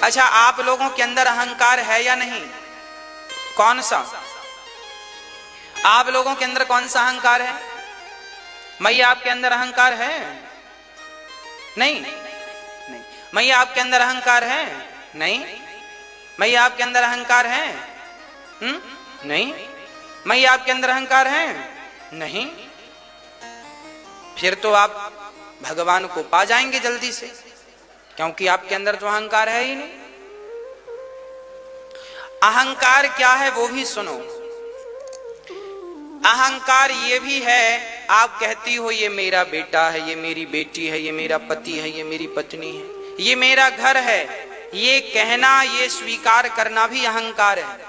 अच्छा, आप लोगों के अंदर अहंकार है या नहीं? कौन सा? आप लोगों के अंदर कौन सा अहंकार है? मैया आपके अंदर अहंकार है? नहीं नहीं। मैया आपके अंदर अहंकार है? नहीं। मैया आपके अंदर अहंकार है? नहीं। मैया आपके अंदर अहंकार है? नहीं। फिर तो आप भगवान को पा जाएंगे जल्दी से, क्योंकि आपके अंदर तो अहंकार है ही नहीं। अहंकार क्या है वो भी सुनो। अहंकार ये भी है, आप कहती हो ये मेरा बेटा है, ये मेरी बेटी है, ये मेरा पति है, ये मेरी पत्नी है, ये मेरा घर है, ये कहना, ये स्वीकार करना भी अहंकार है।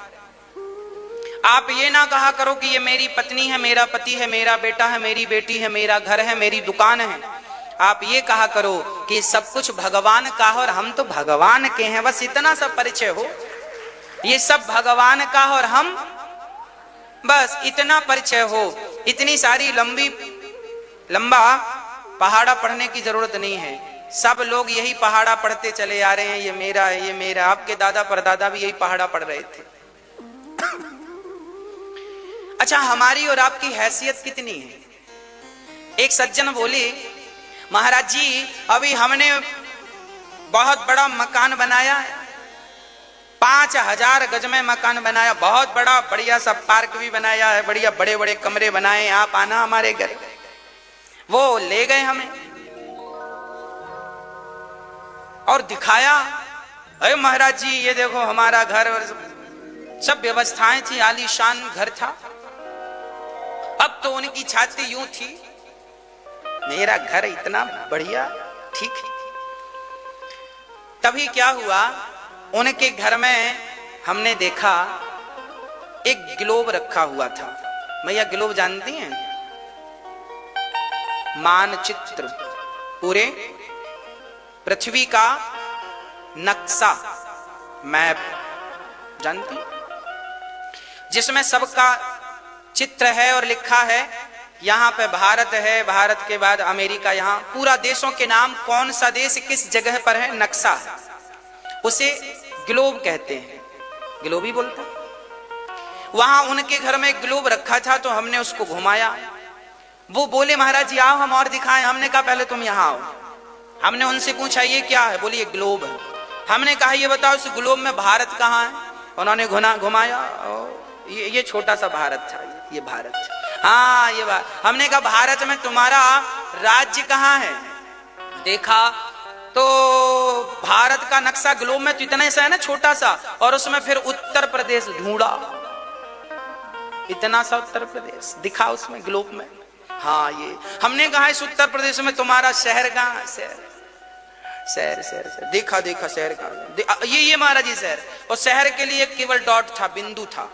आप ये ना कहा करो कि ये मेरी पत्नी है, मेरा पति है, मेरा बेटा है, मेरी बेटी है, मेरा घर है, मेरी दुकान है। आप ये कहा करो कि सब कुछ भगवान का है और हम तो भगवान के हैं, बस इतना सा परिचय हो। ये सब भगवान का है और हम, बस इतना परिचय हो। इतनी सारी लंबा पहाड़ा पढ़ने की जरूरत नहीं है। सब लोग यही पहाड़ा पढ़ते चले आ रहे हैं, ये मेरा है, ये मेरा। आपके दादा परदादा भी यही पहाड़ा पढ़ रहे थे। अच्छा, हमारी और आपकी हैसियत कितनी है? एक सज्जन बोले, महाराज जी अभी हमने बहुत बड़ा मकान बनाया है, 5000 गज में मकान बनाया, बहुत बड़ा बढ़िया सा पार्क भी बनाया है, बढ़िया बड़े बड़े कमरे बनाए, आप आना हमारे घर। वो ले गए हमें और दिखाया, अरे महाराज जी ये देखो हमारा घर, और सब व्यवस्थाएं थी, आलीशान घर था। अब तो उनकी छाती यूं थी, मेरा घर इतना बढ़िया, ठीक है। तभी क्या हुआ, उनके घर में हमने देखा एक ग्लोब रखा हुआ था। भैया ग्लोब जानती हैं? मानचित्र, पूरे पृथ्वी का नक्शा, मैप जानती, जिसमें सबका चित्र है और लिखा है यहाँ पे भारत है, भारत के बाद अमेरिका, यहाँ पूरा देशों के नाम, कौन सा देश किस जगह पर है, नक्शा है, उसे ग्लोब कहते हैं, ग्लोब ही बोलते हैं। वहां उनके घर में ग्लोब रखा था, तो हमने उसको घुमाया। वो बोले महाराज जी आओ हम और दिखाएं। हमने कहा पहले तुम यहाँ आओ। हमने उनसे पूछा ये क्या है? बोली ये ग्लोब है। हमने कहा ये बताओ इस ग्लोब में भारत कहाँ है? उन्होंने घुमाया, ये छोटा सा भारत था, ये भारत था। हाँ ये बात। हमने कहा भारत में तुम्हारा राज्य कहाँ है? देखा तो भारत का नक्शा ग्लोब में तो इतना सा है ना, छोटा सा, और उसमें फिर उत्तर प्रदेश ढूंढा, इतना सा उत्तर प्रदेश दिखा उसमें ग्लोब में। हाँ ये। हमने कहा इस उत्तर प्रदेश में तुम्हारा शहर कहाँ है? शहर देखा शहर का, ये महाराज जी शहर, और शहर के लिए केवल डॉट था, बिंदु था।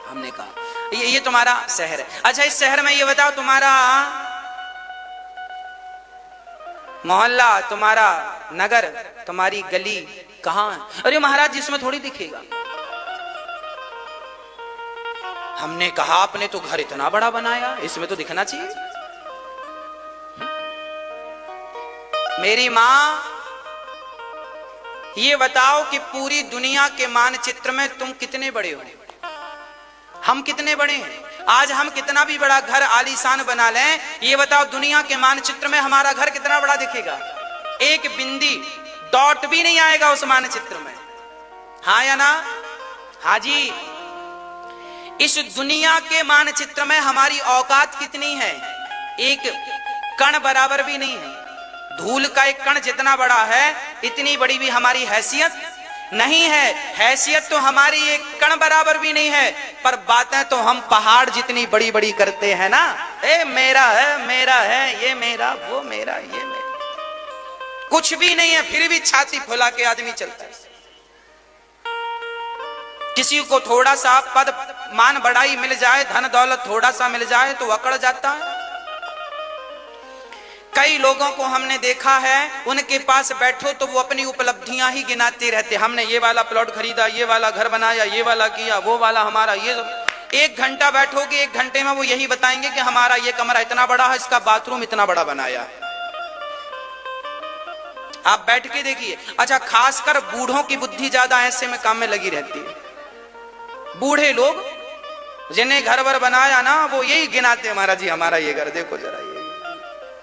हमने कहा ये तुम्हारा शहर है। अच्छा इस शहर में ये बताओ तुम्हारा मोहल्ला, तुम्हारा नगर, तुम्हारी गली कहाँ है? अरे महाराज जी इसमें थोड़ी दिखेगा। हमने कहा आपने तो घर इतना बड़ा बनाया, इसमें तो दिखना चाहिए। मेरी मां ये बताओ कि पूरी दुनिया के मानचित्र में तुम कितने बड़े हो? हम कितने बड़े हैं? आज हम कितना भी बड़ा घर आलीशान बना लें, ये बताओ दुनिया के मानचित्र में हमारा घर कितना बड़ा दिखेगा? एक बिंदी डॉट भी नहीं आएगा उस मानचित्र में। हाँ या ना? हाँ जी। इस दुनिया के मानचित्र में हमारी औकात कितनी है? एक कण बराबर भी नहीं है। धूल का एक कण जितना बड़ा है, इतनी बड़ी भी हमारी हैसियत नहीं है। हैसियत तो हमारी एक कण बराबर भी नहीं है, पर बातें तो हम पहाड़ जितनी बड़ी बड़ी करते हैं ना। ए मेरा है, ये मेरा, वो मेरा, ये मेरा। कुछ भी नहीं है, फिर भी छाती फुला के आदमी चलता है। किसी को थोड़ा सा पद मान बढ़ाई मिल जाए, धन दौलत थोड़ा सा मिल जाए तो अकड़ जाता है। कई लोगों को हमने देखा है, उनके पास बैठो तो वो अपनी उपलब्धियां ही गिनाते रहते। हमने ये वाला प्लॉट खरीदा, ये वाला घर बनाया, ये वाला किया, वो वाला हमारा, ये सब। 1 घंटा बैठोगे, 1 घंटे में वो यही बताएंगे कि हमारा ये कमरा इतना बड़ा है, इसका बाथरूम इतना बड़ा बनाया है। आप बैठ के देखिए। अच्छा, खासकर बूढ़ों की बुद्धि ज्यादा ऐसे में काम में लगी रहती है। बूढ़े लोग जिन्हें घर वर बनाया ना, वो यही गिनाते, महाराज जी हमारा ये घर देखो जरा ये।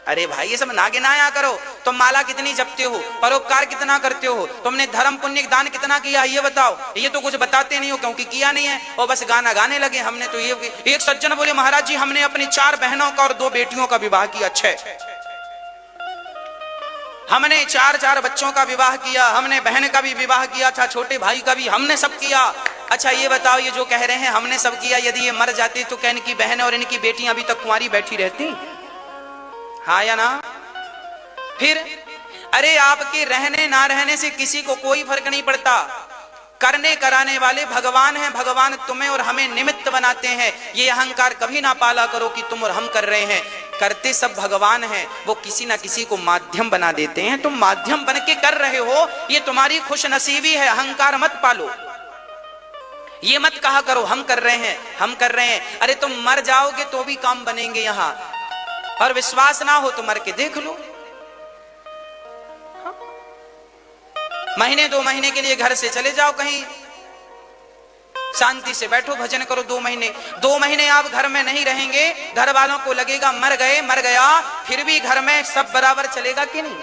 अरे भाई, ये सब ना गिनाया करो। तुम माला कितनी जपते हो, परोपकार कितना करते हो, तुमने धर्म पुण्य दान कितना किया, ये बताओ। ये तो कुछ बताते नहीं हो, क्योंकि किया नहीं है, और बस गाना गाने लगे। हमने तो ये, एक सज्जन बोले महाराज जी हमने अपनी 4 बहनों का और 2 बेटियों का विवाह किया। 6 हमने 4 बच्चों का विवाह किया, हमने बहन का भी विवाह किया था, छोटे भाई का भी हमने सब किया। अच्छा ये बताओ, ये जो कह रहे हैं हमने सब किया, यदि ये मर जाते तो क्या इनकी बहन और इनकी बेटियां अभी तक कुंवारी बैठी रहती? हाँ या ना? फिर अरे आपके रहने ना रहने से किसी को कोई फर्क नहीं पड़ता। करने कराने वाले भगवान हैं। भगवान तुम्हें और हमें निमित्त बनाते हैं। ये अहंकार कभी ना पाला करो कि तुम और हम कर रहे हैं। करते सब भगवान हैं, वो किसी ना किसी को माध्यम बना देते हैं। तुम माध्यम बन के कर रहे हो, ये तुम्हारी खुशनसीबी है। अहंकार मत पालो। ये मत कहा करो हम कर रहे हैं, हम कर रहे हैं। अरे तुम मर जाओगे तो भी काम बनेंगे यहां। और विश्वास ना हो तो मर के देख लो। महीने 2 महीने के लिए घर से चले जाओ कहीं, शांति से बैठो, भजन करो 2 महीने। 2 महीने आप घर में नहीं रहेंगे, घर वालों को लगेगा मर गए, मर गया। फिर भी घर में सब बराबर चलेगा कि नहीं?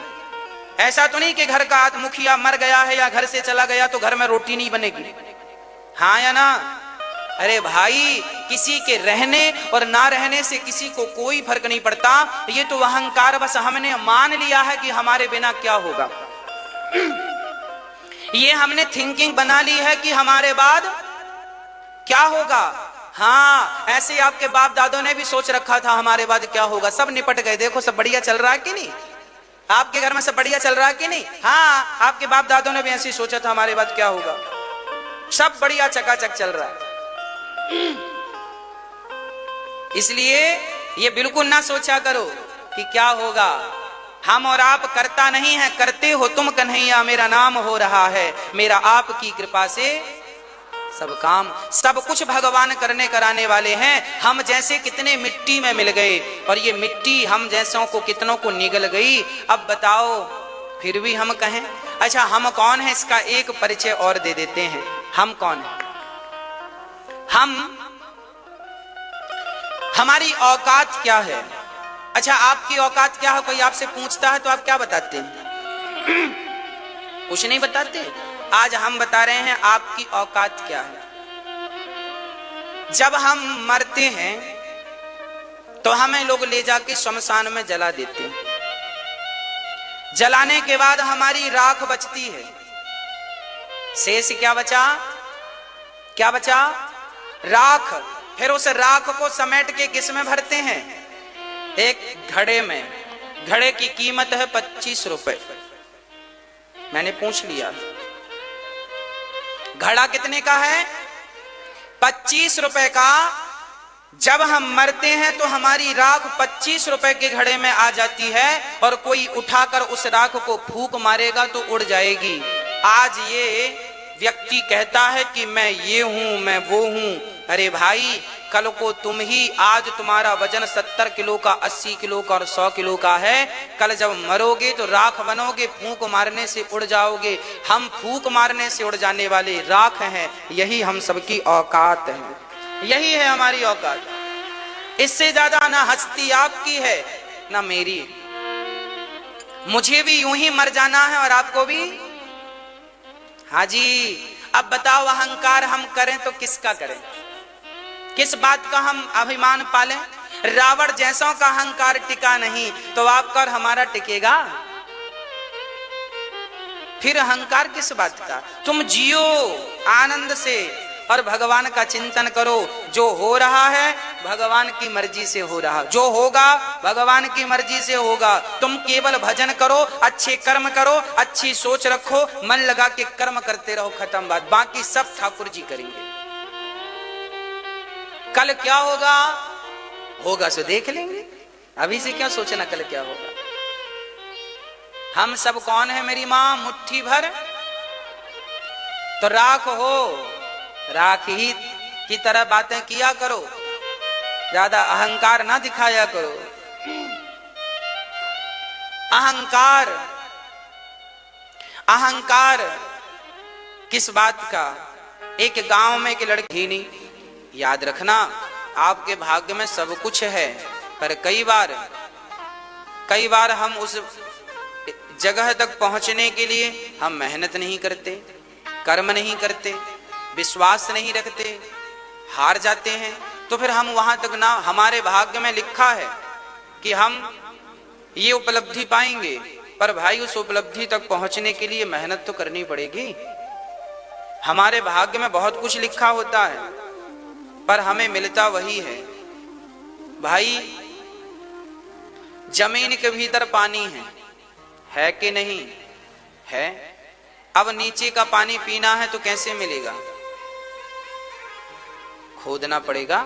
ऐसा तो नहीं कि घर का मुखिया मर गया है या घर से चला गया तो घर में रोटी नहीं बनेगी। हाँ या ना? अरे भाई, किसी के रहने और ना रहने से किसी को कोई फर्क नहीं पड़ता। ये तो अहंकार, बस हमने मान लिया है कि हमारे बिना क्या होगा। ये हमने थिंकिंग बना ली है कि हमारे बाद क्या होगा। हाँ, ऐसे आपके बाप दादों ने भी सोच रखा था हमारे बाद क्या होगा। सब निपट गए, देखो सब बढ़िया चल रहा है कि नहीं? आपके घर में सब बढ़िया चल रहा है कि नहीं? हाँ, आपके बाप दादों ने भी ऐसे सोचा था हमारे बाद क्या होगा। सब बढ़िया चकाचक चल रहा है। इसलिए ये बिल्कुल ना सोचा करो कि क्या होगा। हम और आप करता नहीं है, करते हो तुम कन्हैया, मेरा नाम हो रहा है। मेरा आपकी कृपा से सब काम, सब कुछ भगवान करने कराने वाले हैं। हम जैसे कितने मिट्टी में मिल गए, और ये मिट्टी हम जैसों को कितनों को निगल गई। अब बताओ, फिर भी हम कहें। अच्छा, हम कौन है इसका एक परिचय और दे देते हैं। हम कौन है? हमारी औकात क्या है? अच्छा, आपकी औकात क्या है? कोई आपसे पूछता है तो आप क्या बताते हैं? कुछ नहीं बताते। आज हम बता रहे हैं आपकी औकात क्या है। जब हम मरते हैं तो हमें लोग ले जाके शमशान में जला देते हैं। जलाने के बाद हमारी राख बचती है। शेष क्या बचा? क्या बचा? राख। फिर उस राख को समेट के किस में भरते हैं? एक घड़े में। घड़े की कीमत है 25 रुपए। मैंने पूछ लिया, घड़ा कितने का है? 25 रुपए का। जब हम मरते हैं तो हमारी राख 25 रुपए के घड़े में आ जाती है, और कोई उठाकर उस राख को फूंक मारेगा तो उड़ जाएगी। आज ये व्यक्ति कहता है कि मैं ये हूं, मैं वो हूं। अरे भाई, कल को तुम ही, आज तुम्हारा वजन 70 किलो का, 80 किलो का और 100 किलो का है। कल जब मरोगे तो राख बनोगे, फूंक मारने से उड़ जाओगे। हम फूंक मारने से उड़ जाने वाले राख हैं। यही हम सबकी औकात है, यही है हमारी औकात। इससे ज्यादा ना हस्ती आपकी है ना मेरी। मुझे भी यूं ही मर जाना है और आपको भी। हाँ जी, अब बताओ, अहंकार हम करें तो किसका करें? किस बात का हम अभिमान पालें? रावण जैसों का अहंकार टिका नहीं तो आपका और हमारा टिकेगा? फिर अहंकार किस बात का? तुम जियो आनंद से और भगवान का चिंतन करो। जो हो रहा है भगवान की मर्जी से हो रहा, जो होगा भगवान की मर्जी से होगा। तुम केवल भजन करो, अच्छे कर्म करो, अच्छी सोच रखो, मन लगा के कर्म करते रहो, खत्म बात। बाकी सब ठाकुर जी करेंगे। कल क्या होगा? होगा सो देख लेंगे। अभी से क्या सोचना कल क्या होगा। हम सब कौन है मेरी मां? मुट्ठी भर तो राख हो। राख ही की तरह बातें किया करो, ज्यादा अहंकार ना दिखाया करो। अहंकार अहंकार किस बात का? एक गांव में एक लड़की नहीं, याद रखना आपके भाग्य में सब कुछ है, पर कई बार हम उस जगह तक पहुंचने के लिए हम मेहनत नहीं करते, कर्म नहीं करते, विश्वास नहीं रखते, हार जाते हैं। तो फिर हम वहां तक ना, हमारे भाग्य में लिखा है कि हम ये उपलब्धि पाएंगे, पर भाई उस उपलब्धि तक पहुंचने के लिए मेहनत तो करनी पड़ेगी। हमारे भाग्य में बहुत कुछ लिखा होता है, पर हमें मिलता वही है। भाई जमीन के भीतर पानी है कि नहीं है? अब नीचे का पानी पीना है तो कैसे मिलेगा? खोदना पड़ेगा।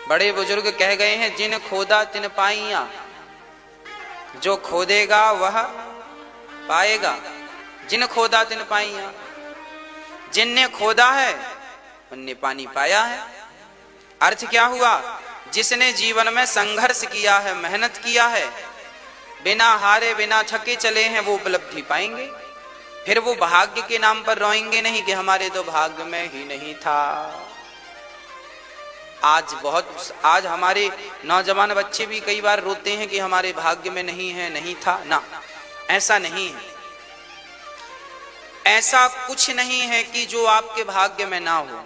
बड़े बुजुर्ग कह गए हैं, जिन खोदा तिन पाइया, जो खोदेगा वह पाएगा। जिन खोदा तिन पाइया, जिनने खोदा है उनने पानी पाया है। अर्थ क्या हुआ? जिसने जीवन में संघर्ष किया है, मेहनत किया है, बिना हारे बिना थके चले हैं, वो उपलब्धि पाएंगे। फिर वो भाग्य के नाम पर रोएंगे नहीं कि हमारे तो भाग्य में ही नहीं था। आज हमारे नौजवान बच्चे भी कई बार रोते हैं कि हमारे भाग्य में नहीं है, नहीं था ना। ऐसा नहीं है, ऐसा कुछ नहीं है कि जो आपके भाग्य में ना हो।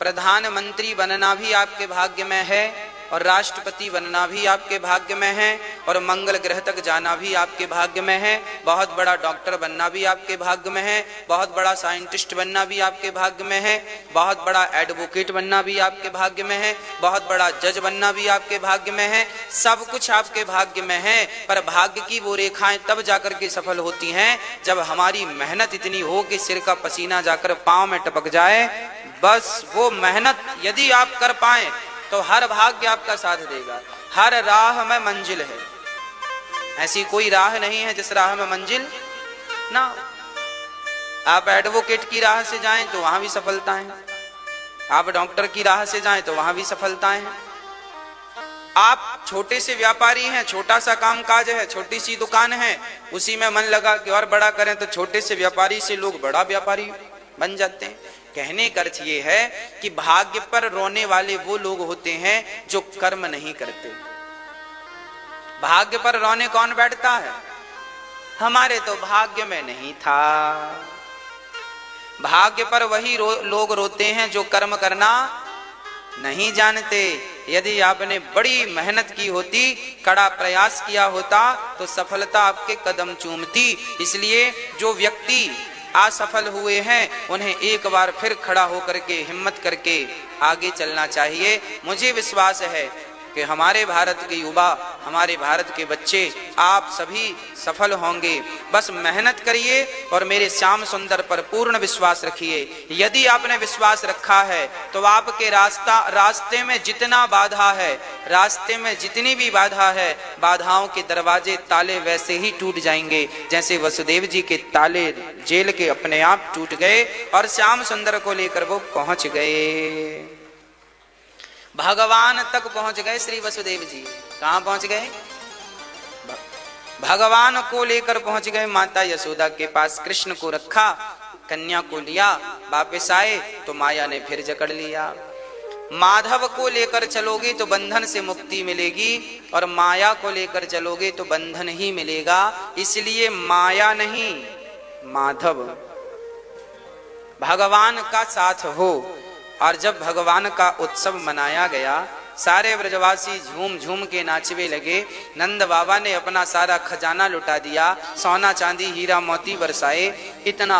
प्रधानमंत्री बनना भी आपके भाग्य में है, और राष्ट्रपति बनना भी आपके भाग्य में है, और मंगल ग्रह तक जाना भी आपके भाग्य में है। बहुत बड़ा डॉक्टर बनना भी आपके भाग्य में है, बहुत बड़ा साइंटिस्ट बनना भी आपके भाग्य में है, बहुत बड़ा एडवोकेट बनना भी आपके भाग्य में है, बहुत बड़ा जज बनना भी आपके भाग्य में है। सब कुछ आपके भाग्य में है, पर भाग्य की वो रेखाएं तब जाकर के सफल होती हैं जब हमारी मेहनत इतनी हो कि सिर का पसीना जाकर पांव में टपक जाए। बस वो मेहनत यदि आप कर पाए तो हर भाग्य आपका साथ देगा। हर राह में मंजिल है, ऐसी कोई राह नहीं है जिस राह में मंजिल ना। आप एडवोकेट की राह से जाएं तो वहां भी सफलताएं, आप डॉक्टर की राह से जाएं तो वहां भी सफलताएं हैं। आप छोटे से व्यापारी हैं, छोटा सा काम काज है, छोटी सी दुकान है, उसी में मन लगा कि और बड़ा करें तो छोटे से व्यापारी से लोग बड़ा व्यापारी बन जाते हैं। कहने का अर्थ ये है कि भाग्य पर रोने वाले वो लोग होते हैं जो कर्म नहीं करते। भाग्य पर रोने कौन बैठता है? हमारे तो भाग्य में नहीं था। भाग्य पर वही लोग रोते हैं जो कर्म करना नहीं जानते। यदि आपने बड़ी मेहनत की होती, कड़ा प्रयास किया होता, तो सफलता आपके कदम चूमती। इसलिए जो व्यक्ति असफल हुए हैं उन्हें एक बार फिर खड़ा होकर के हिम्मत करके आगे चलना चाहिए। मुझे विश्वास है कि हमारे भारत के युवा, हमारे भारत के बच्चे, आप सभी सफल होंगे। बस मेहनत करिए और मेरे श्याम सुंदर पर पूर्ण विश्वास रखिए। यदि आपने विश्वास रखा है तो आपके रास्ते में जितना बाधा है, रास्ते में जितनी भी बाधा है, बाधाओं के दरवाजे ताले वैसे ही टूट जाएंगे जैसे वसुदेव जी के ताले जेल के अपने आप टूट गए और श्याम सुंदर को लेकर वो पहुंच गए, भगवान तक पहुंच गए। श्री वसुदेव जी कहां पहुंच गए? भगवान को लेकर पहुंच गए। माता यशोदा के पास कृष्ण को रखा, कन्या को लिया, वापस आए तो माया ने फिर जकड़ लिया। माधव को लेकर चलोगे तो बंधन से मुक्ति मिलेगी, और माया को लेकर चलोगे तो बंधन ही मिलेगा। इसलिए माया नहीं, माधव भगवान का साथ हो। और जब भगवान का उत्सव मनाया गया, सारे ब्रजवासी झूम झूम के नाचने लगे। नंद बाबा ने अपना सारा खजाना लुटा दिया, सोना चांदी हीरा मोती बरसाए, इतना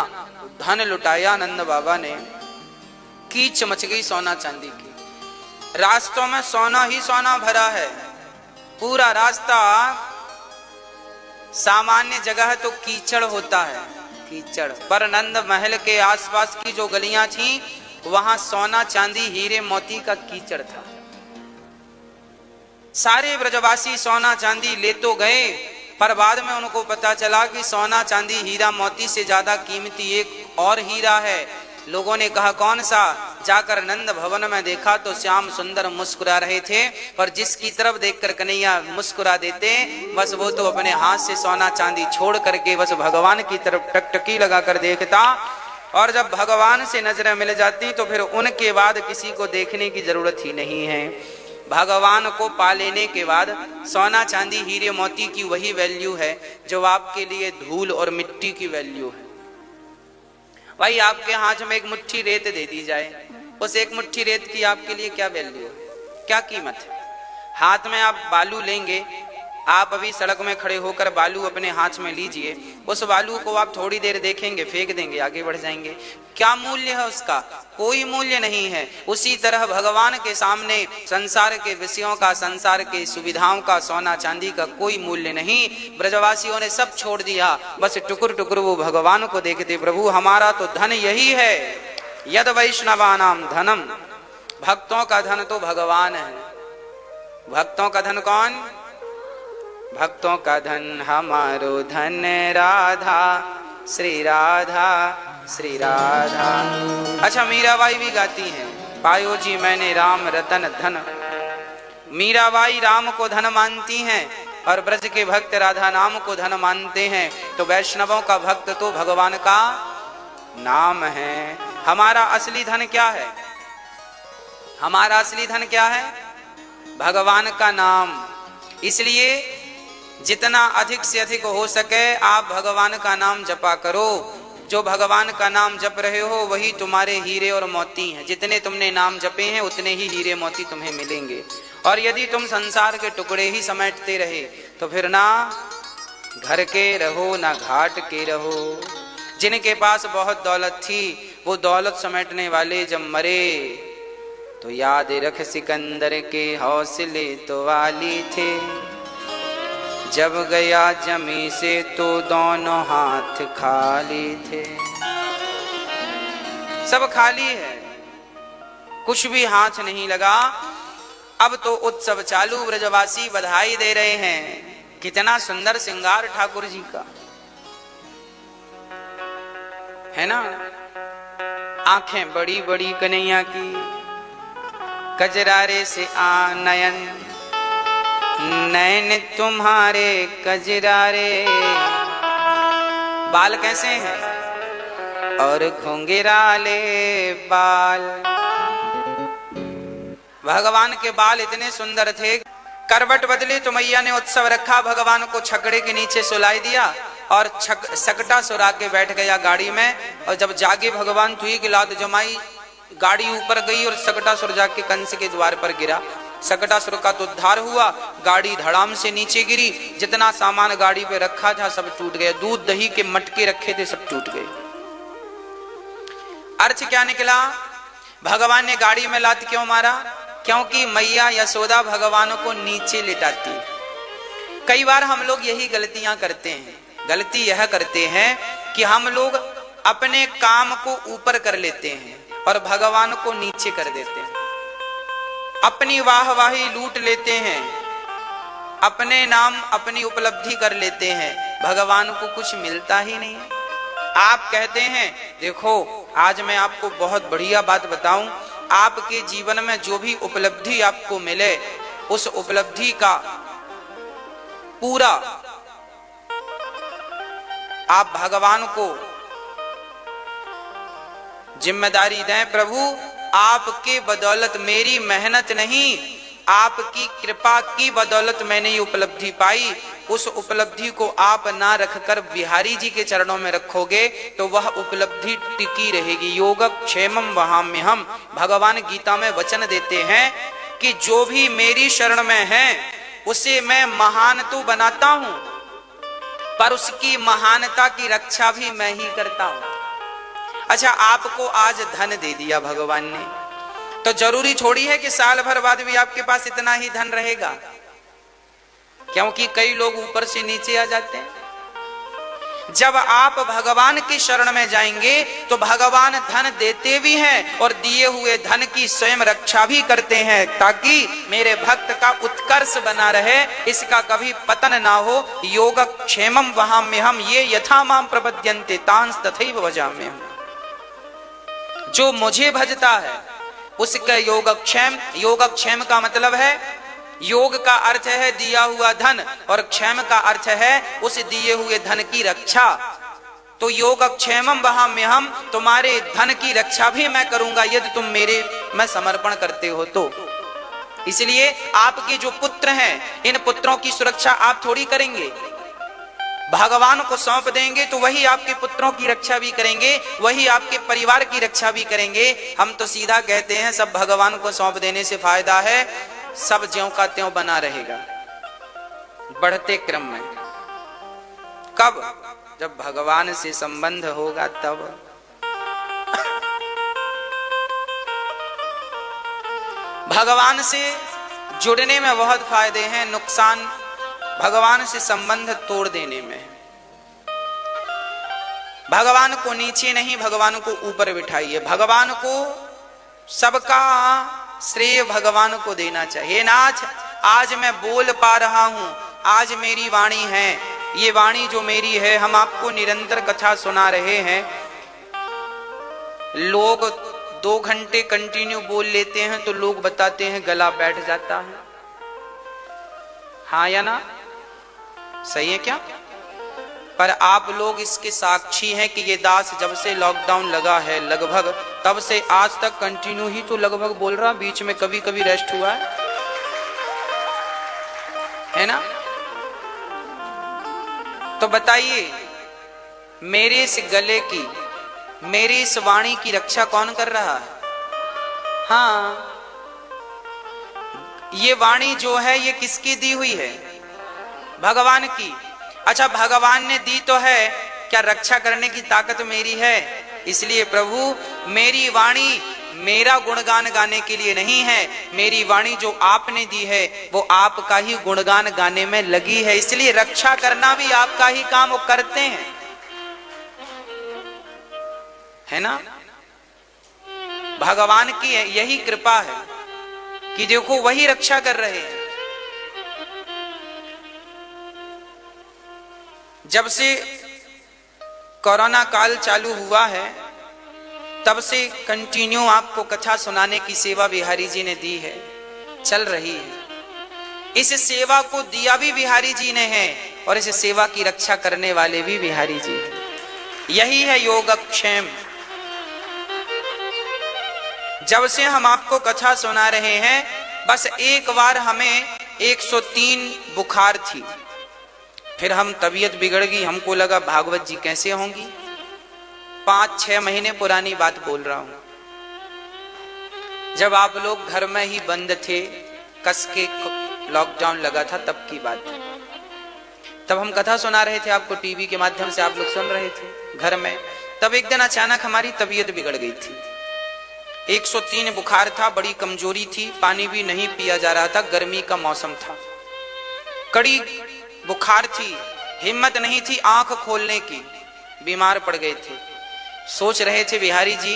धन लुटाया नंद बाबा ने कि चमच गई सोना चांदी की। रास्तों में सोना ही सोना भरा है, पूरा रास्ता। सामान्य जगह तो कीचड़ होता है, कीचड़, पर नंद महल के आसपास की जो गलियां थी वहां सोना चांदी हीरे मोती का कीचड़ था। सारे ब्रजवासी सोना चांदी ले तो गए, पर बाद में उनको पता चला कि सोना चांदी हीरा मोती से ज्यादा कीमती एक और हीरा है। लोगों ने कहा कौन सा? जाकर नंद भवन में देखा तो श्याम सुंदर मुस्कुरा रहे थे, और जिसकी तरफ देखकर कन्हैया मुस्कुरा देते बस वो तो अपने हाथ से सोना चांदी छोड़ करके बस भगवान की तरफ टकटकी लगाकर देखता, और जब भगवान से नजरें मिल जाती तो फिर उनके बाद किसी को देखने की जरूरत ही नहीं है। भगवान को पा लेने के बाद सोना चांदी हीरे मोती की वही वैल्यू है जो आपके लिए धूल और मिट्टी की वैल्यू है। भाई आपके हाथ में एक मुट्ठी रेत दे दी जाए, उस एक मुट्ठी रेत की आपके लिए क्या वैल्यू है, क्या कीमत है? हाथ में आप बालू लेंगे, आप अभी सड़क में खड़े होकर बालू अपने हाथ में लीजिए, उस बालू को आप थोड़ी देर देखेंगे, फेंक देंगे, आगे बढ़ जाएंगे, क्या मूल्य है उसका? कोई मूल्य नहीं है। उसी तरह भगवान के सामने संसार के विषयों का, संसार के सुविधाओं का, सोना चांदी का कोई मूल्य नहीं। ब्रजवासियों ने सब छोड़ दिया, बस टुकुर टुकुर वो भगवान को देखते। प्रभु हमारा तो धन यही है, यद वैष्णवानाम धनम, भक्तों का धन तो भगवान है। भक्तों का धन कौन? भक्तों का धन हमारो धन राधा, श्री राधा श्री राधा। अच्छा, मीराबाई भी गाती हैं, पायो जी मैंने राम रतन धन। मीराबाई राम को धन मानती हैं और ब्रज के भक्त राधा नाम को धन मानते हैं। तो वैष्णवों का भक्त तो भगवान का नाम है। हमारा असली धन क्या है? हमारा असली धन क्या है? भगवान का नाम। इसलिए जितना अधिक से अधिक हो सके आप भगवान का नाम जपा करो। जो भगवान का नाम जप रहे हो वही तुम्हारे हीरे और मोती हैं। जितने तुमने नाम जपे हैं उतने ही हीरे मोती तुम्हें मिलेंगे। और यदि तुम संसार के टुकड़े ही समेटते रहे तो फिर ना घर के रहो ना घाट के रहो। जिनके पास बहुत दौलत थी वो दौलत समेटने वाले जब मरे तो याद रख सिकंदर के हौसले तो वाली थे, जब गया जमी से तो दोनों हाथ खाली थे। सब खाली है, कुछ भी हाथ नहीं लगा। अब तो उत्सव चालू, ब्रजवासी बधाई दे रहे हैं। कितना सुंदर श्रृंगार ठाकुर जी का है ना। आंखें बड़ी बड़ी कन्हैया की, कजरारे से नयन, नैन तुम्हारे कजरारे। बाल कैसे हैं? और घुंघराले बाल। भगवान के बाल इतने सुंदर थे। करवट बदली तो मैया ने उत्सव रखा, भगवान को छकड़े के नीचे सुलाई दिया और सकटा सुरा के बैठ गया गाड़ी में। और जब जागे भगवान तो एक लात जमाई, गाड़ी ऊपर गई और सकटा सुर जाके कंस के द्वार पर गिरा। सकटासुर का तो उद्धार हुआ, गाड़ी धड़ाम से नीचे गिरी। जितना सामान गाड़ी पे रखा था सब टूट गया। दूध दही के मटके रखे थे सब टूट गए। अर्थ क्या निकला? भगवान ने गाड़ी में लात क्यों मारा? क्योंकि मैया यशोदा भगवान को नीचे लिटाती। कई बार हम लोग यही गलतियां करते हैं। गलती यह करते हैं कि हम लोग अपने काम को ऊपर कर लेते हैं और भगवान को नीचे कर देते हैं। अपनी वाहवाही लूट लेते हैं, अपने नाम अपनी उपलब्धि कर लेते हैं, भगवान को कुछ मिलता ही नहीं। आप कहते हैं, देखो आज मैं आपको बहुत बढ़िया बात बताऊं, आपके जीवन में जो भी उपलब्धि आपको मिले उस उपलब्धि का पूरा आप भगवान को जिम्मेदारी दें। प्रभु आपके बदौलत, मेरी मेहनत नहीं, आपकी कृपा की बदौलत मैंने ये उपलब्धि पाई। उस उपलब्धि को आप ना रखकर बिहारी जी के चरणों में रखोगे तो वह उपलब्धि टिकी रहेगी। योगक्षेमम वहाम्यहम्। भगवान गीता में वचन देते हैं कि जो भी मेरी शरण में है उसे मैं महान तो बनाता हूं, पर उसकी महानता की रक्षा भी मैं ही करता हूं। अच्छा, आपको आज धन दे दिया भगवान ने, तो जरूरी थोड़ी है कि साल भर बाद भी आपके पास इतना ही धन रहेगा, क्योंकि कई लोग ऊपर से नीचे आ जाते हैं। जब आप भगवान की शरण में जाएंगे तो भगवान धन देते भी हैं और दिए हुए धन की स्वयं रक्षा भी करते हैं, ताकि मेरे भक्त का उत्कर्ष बना रहे, इसका कभी पतन ना हो। योगक्षेमम वहाम्यहम्। ये यथा माम प्रपद्यन्ते तांस तथैव भजाम्यहम्। जो मुझे भजता है उसका योगक्षेम, योगक्षेम का मतलब है, योग का अर्थ है दिया हुआ धन और क्षेम का अर्थ है उस दिए हुए धन की रक्षा। तो योगक्षेमम वहाम्यहम, तुम्हारे धन की रक्षा भी मैं करूंगा यदि तुम मेरे में समर्पण करते हो तो। इसलिए आपके जो पुत्र हैं इन पुत्रों की सुरक्षा आप थोड़ी करेंगे, भगवान को सौंप देंगे तो वही आपके पुत्रों की रक्षा भी करेंगे, वही आपके परिवार की रक्षा भी करेंगे। हम तो सीधा कहते हैं सब भगवान को सौंप देने से फायदा है, सब ज्यों का त्यों बना रहेगा बढ़ते क्रम में। कब? जब भगवान से संबंध होगा तब। भगवान से जुड़ने में बहुत फायदे हैं, नुकसान भगवान से संबंध तोड़ देने में। भगवान को नीचे नहीं, भगवान को ऊपर बिठाइए। भगवान को सबका श्रेय भगवान को देना चाहिए। नाथ आज मैं बोल पा रहा हूं, आज मेरी वाणी है, ये वाणी जो मेरी है, हम आपको निरंतर कथा सुना रहे हैं। लोग 2 घंटे कंटिन्यू बोल लेते हैं तो लोग बताते हैं गला बैठ जाता है। हाँ या ना? सही है क्या? पर आप लोग इसके साक्षी हैं कि ये दास जब से लॉकडाउन लगा है लगभग तब से आज तक कंटिन्यू ही तो लगभग बोल रहा, बीच में कभी कभी रेस्ट हुआ है ना? तो बताइए मेरे इस गले की, मेरी इस वाणी की रक्षा कौन कर रहा है? हाँ, ये वाणी जो है ये किसकी दी हुई है? भगवान की। अच्छा, भगवान ने दी तो है, क्या रक्षा करने की ताकत मेरी है? इसलिए प्रभु मेरी वाणी मेरा गुणगान गाने के लिए नहीं है, मेरी वाणी जो आपने दी है वो आपका ही गुणगान गाने में लगी है, इसलिए रक्षा करना भी आपका ही काम वो करते हैं, है ना? भगवान की यही कृपा है कि देखो वही रक्षा कर रहे हैं। जब से कोरोना काल चालू हुआ है तब से कंटिन्यू आपको कथा सुनाने की सेवा बिहारी जी ने दी है, चल रही है। इस सेवा को दिया भी बिहारी जी ने है और इस सेवा की रक्षा करने वाले भी बिहारी जी हैं। यही है योगक्षेम। जब से हम आपको कथा सुना रहे हैं, बस एक बार हमें 103 बुखार थी, फिर हम तबीयत बिगड़ गई, हमको लगा भागवत जी कैसे होंगी। 5-6 महीने पुरानी बात बोल रहा हूं, जब आप लोग घर में ही बंद थे, कस के लॉकडाउन लगा था, तब की बात। तब हम कथा सुना रहे थे आपको, टीवी के माध्यम से आप लोग सुन रहे थे घर में। तब एक दिन अचानक हमारी तबीयत बिगड़ गई थी, 103 बुखार था, बड़ी कमजोरी थी, पानी भी नहीं पिया जा रहा था, गर्मी का मौसम था, कड़ी बुखार थी, हिम्मत नहीं थी आंख खोलने की, बीमार पड़ गए थे। सोच रहे थे बिहारी जी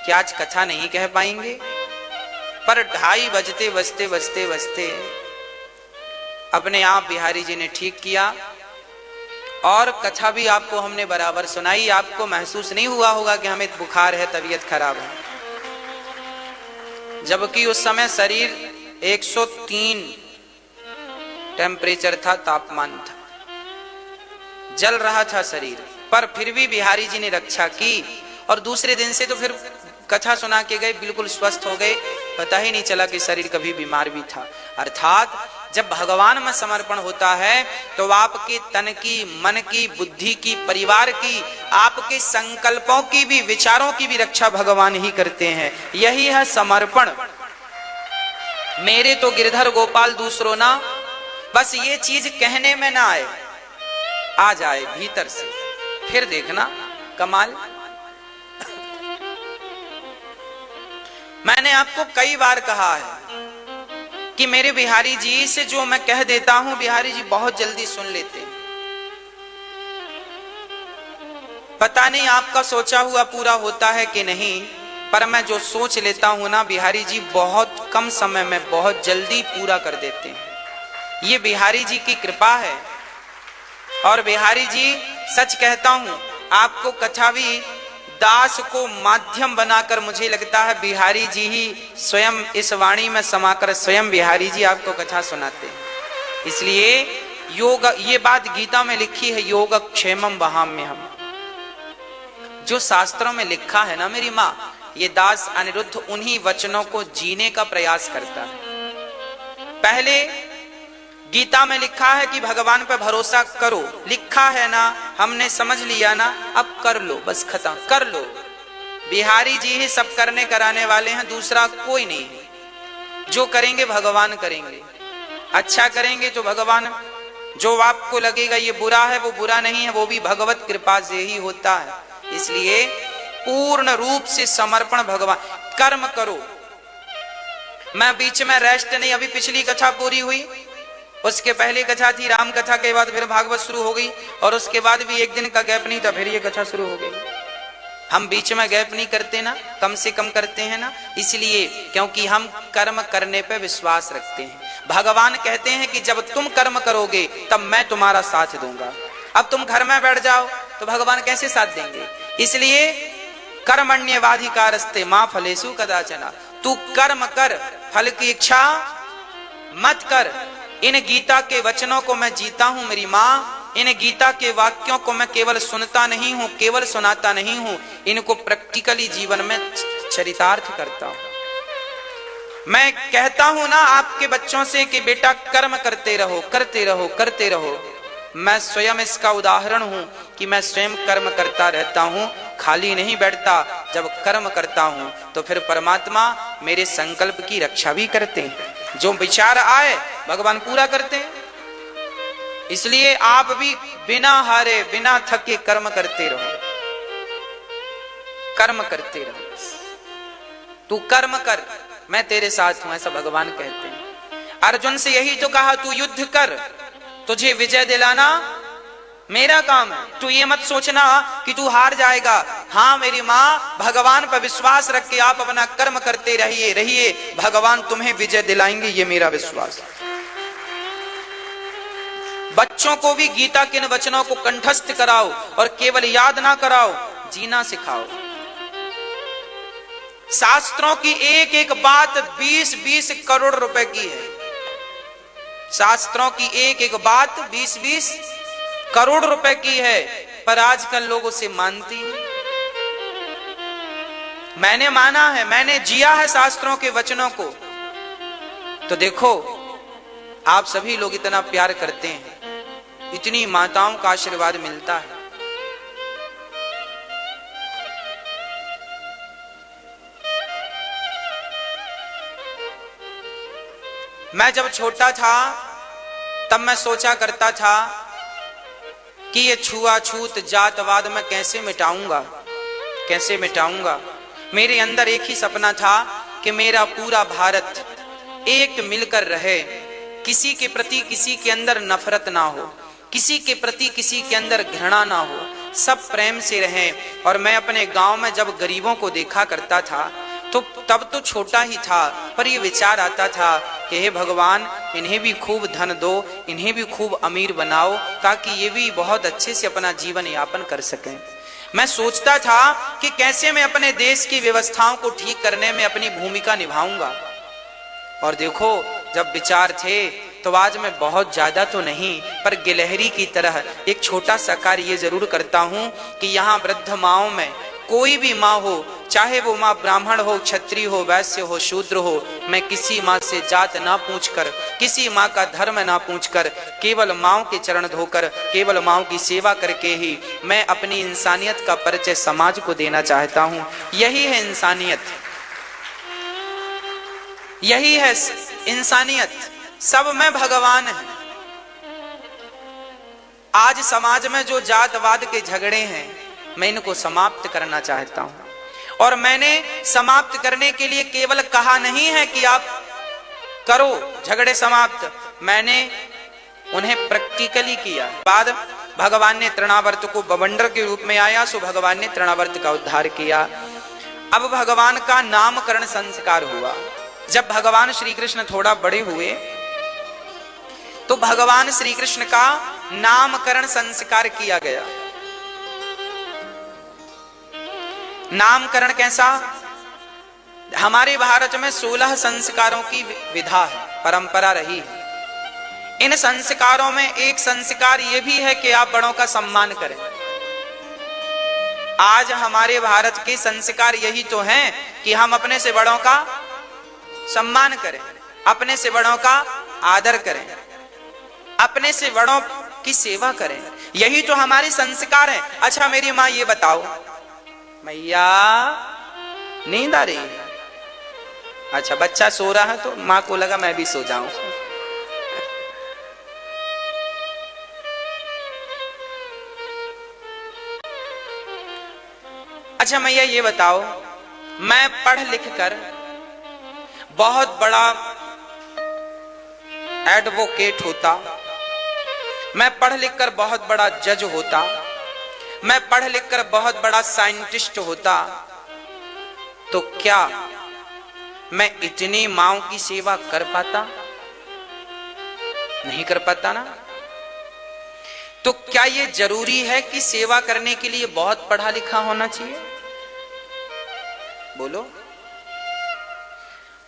कि आज कथा नहीं कह पाएंगे, पर 2:30 बजते बजते बजते बजते अपने आप बिहारी जी ने ठीक किया और कथा भी आपको हमने बराबर सुनाई। आपको महसूस नहीं हुआ होगा कि हमें बुखार है, तबीयत खराब है, जबकि उस समय शरीर 103 टेम्परेचर था, तापमान था, जल रहा था शरीर, पर फिर भी बिहारी जी ने रक्षा की। और दूसरे दिन से तो फिर कथा सुना के गए, बिल्कुल स्वस्थ हो गए, पता ही नहीं चला कि शरीर कभी बीमार भी था। अर्थात जब भगवान में समर्पण होता है तो आपके तन की, मन की, बुद्धि की, परिवार की, आपके संकल्पों की भी, विचारों की भी रक्षा भगवान ही करते हैं। यही है समर्पण। मेरे तो गिरधर गोपाल दूसरों ना, बस ये चीज कहने में ना आए, आ जाए भीतर से, फिर देखना कमाल। मैंने आपको कई बार कहा है कि मेरे बिहारी जी से जो मैं कह देता हूं, बिहारी जी बहुत जल्दी सुन लेते हैं। पता नहीं आपका सोचा हुआ पूरा होता है कि नहीं, पर मैं जो सोच लेता हूं ना, बिहारी जी बहुत कम समय में बहुत जल्दी पूरा कर देते हैं। ये बिहारी जी की कृपा है। और बिहारी जी, सच कहता हूं, आपको कथा भी दास को माध्यम बनाकर मुझे लगता है बिहारी जी ही स्वयं इस वाणी में समाकर स्वयं बिहारी जी आपको कथा सुनाते हैं। इसलिए योग, ये बात गीता में लिखी है, योग क्षेमम वहाम्यहम्। जो शास्त्रों में लिखा है ना मेरी माँ, ये दास अनिरुद्ध उन्हीं वचनों को जीने का प्रयास करता है। पहले गीता में लिखा है कि भगवान पर भरोसा करो, लिखा है ना, हमने समझ लिया ना, अब कर लो, बस खत्म कर लो। बिहारी जी ही सब करने कराने वाले हैं, दूसरा कोई नहीं है। जो करेंगे भगवान करेंगे, अच्छा करेंगे तो भगवान, जो आपको लगेगा ये बुरा है वो बुरा नहीं है, वो भी भगवत कृपा से ही होता है। इसलिए पूर्ण रूप से समर्पण भगवान, कर्म करो। मैं बीच में रेस्ट नहीं, अभी पिछली कथा पूरी हुई, उसके पहले कथा थी राम कथा के बाद फिर भागवत शुरू हो गई, और उसके बाद भी एक दिन का गैप नहीं था, फिर ये कथा शुरू हो गई। हम बीच में गैप नहीं करते ना, कम से कम करते हैं ना, इसलिए क्योंकि हम कर्म करने पे विश्वास रखते हैं। भगवान कहते हैं कि जब तुम कर्म करोगे तब मैं तुम्हारा साथ दूंगा। अब तुम घर में बैठ जाओ तो भगवान कैसे साथ देंगे? इसलिए कर्मण्येवाधिकारस्ते मा फलेषु कदाचन, तू कर्म कर, फल की इच्छा मत कर। इन गीता के वचनों को मैं जीता हूं मेरी माँ, इन गीता के वाक्यों को मैं केवल सुनता नहीं हूं, केवल सुनाता नहीं हूं, इनको प्रैक्टिकली जीवन में चरितार्थ करता हूं। मैं कहता हूं ना आपके बच्चों से कि बेटा कर्म करते रहो, करते रहो, करते रहो। मैं स्वयं इसका उदाहरण हूं कि मैं स्वयं कर्म करता रहता हूं, खाली नहीं बैठता। जब कर्म करता हूं तो फिर परमात्मा मेरे संकल्प की रक्षा भी करते हैं, जो विचार आए भगवान पूरा करते हैं। इसलिए आप भी बिना हारे बिना थके कर्म करते रहो, कर्म करते रहो। तू कर्म कर, मैं तेरे साथ हूं, ऐसा भगवान कहते हैं। अर्जुन से यही तो कहा, तू युद्ध कर, तुझे विजय दिलाना मेरा काम है। तू ये मत सोचना कि तू हार जाएगा। हाँ मेरी माँ, भगवान पर विश्वास रख के आप अपना कर्म करते रहिए, रहिए, भगवान तुम्हें विजय दिलाएंगे, ये मेरा विश्वास। बच्चों को भी गीता के इन वचनों को कंठस्थ कराओ, और केवल याद ना कराओ, जीना सिखाओ। शास्त्रों की एक एक बात 20-20 करोड़ रुपए की है। शास्त्रों की एक एक बात 20-20 करोड़ रुपए की है, पर आजकल लोग उसे मानती नहीं। मैंने माना है, मैंने जिया है शास्त्रों के वचनों को, तो देखो आप सभी लोग इतना प्यार करते हैं, इतनी माताओं का आशीर्वाद मिलता है। मैं जब छोटा था तब मैं सोचा करता था कि ये छुआछूत जातवाद मैं कैसे मिटाऊंगा, कैसे मिटाऊंगा। मेरे अंदर एक ही सपना था कि मेरा पूरा भारत एक मिलकर रहे, किसी के प्रति किसी के अंदर नफरत ना हो, किसी के प्रति किसी के अंदर घृणा ना हो, सब प्रेम से रहें। और मैं अपने गांव में जब गरीबों को देखा करता था तो तब तो छोटा ही था, पर ये विचार आता था कि हे भगवान, इन्हें भी खूब धन दो, इन्हें भी खूब अमीर बनाओ, ताकि ये भी बहुत अच्छे से अपना जीवन यापन कर सकें। मैं सोचता था कि कैसे मैं अपने देश की व्यवस्थाओं को ठीक करने में अपनी भूमिका निभाऊंगा। और देखो, जब विचार थे तो आज मैं बहुत ज्यादा तो नहीं, पर गिलहरी की तरह एक छोटा सा कार्य ये जरूर करता हूं कि यहाँ वृद्ध माओं में कोई भी माँ हो, चाहे वो माँ ब्राह्मण हो, क्षत्रिय हो, वैश्य हो, शूद्र हो, मैं किसी माँ से जात ना पूछकर, किसी माँ का धर्म ना पूछकर, केवल माँओं के चरण धोकर, केवल माँओं की सेवा करके ही मैं अपनी इंसानियत का परिचय समाज को देना चाहता हूँ। यही है इंसानियत, यही है इंसानियत। सब में भगवान है। आज समाज में जो जातवाद के झगड़े हैं, मैं इनको समाप्त करना चाहता हूं। और मैंने समाप्त करने के लिए केवल कहा नहीं है कि आप करो झगड़े समाप्त, मैंने उन्हें प्रैक्टिकली किया। बाद भगवान ने तृणावर्त को बवंडर के रूप में आया, सो भगवान ने तृणावर्त का उद्धार किया। अब भगवान का नामकरण संस्कार हुआ। जब भगवान श्री कृष्ण थोड़ा बड़े हुए तो भगवान श्री कृष्ण का नामकरण संस्कार किया गया। नामकरण कैसा? हमारे भारत में 16 संस्कारों की विधा है, परंपरा रही है। इन संस्कारों में एक संस्कार यह भी है कि आप बड़ों का सम्मान करें। आज हमारे भारत के संस्कार यही तो हैं कि हम अपने से बड़ों का सम्मान करें, अपने से बड़ों का आदर करें, अपने से बड़ों की सेवा करें। यही तो हमारे संस्कार हैं। अच्छा मेरी माँ ये बताओ, मैया नींद आ रही है? अच्छा बच्चा सो रहा है तो माँ को लगा मैं भी सो जाऊं। अच्छा मैया ये बताओ, मैं पढ़ लिख कर बहुत बड़ा एडवोकेट होता, मैं पढ़ लिख कर बहुत बड़ा जज होता, मैं पढ़ लिख कर बहुत बड़ा साइंटिस्ट होता, तो क्या मैं इतनी माओं की सेवा कर पाता? नहीं कर पाता ना। तो क्या यह जरूरी है कि सेवा करने के लिए बहुत पढ़ा लिखा होना चाहिए? बोलो।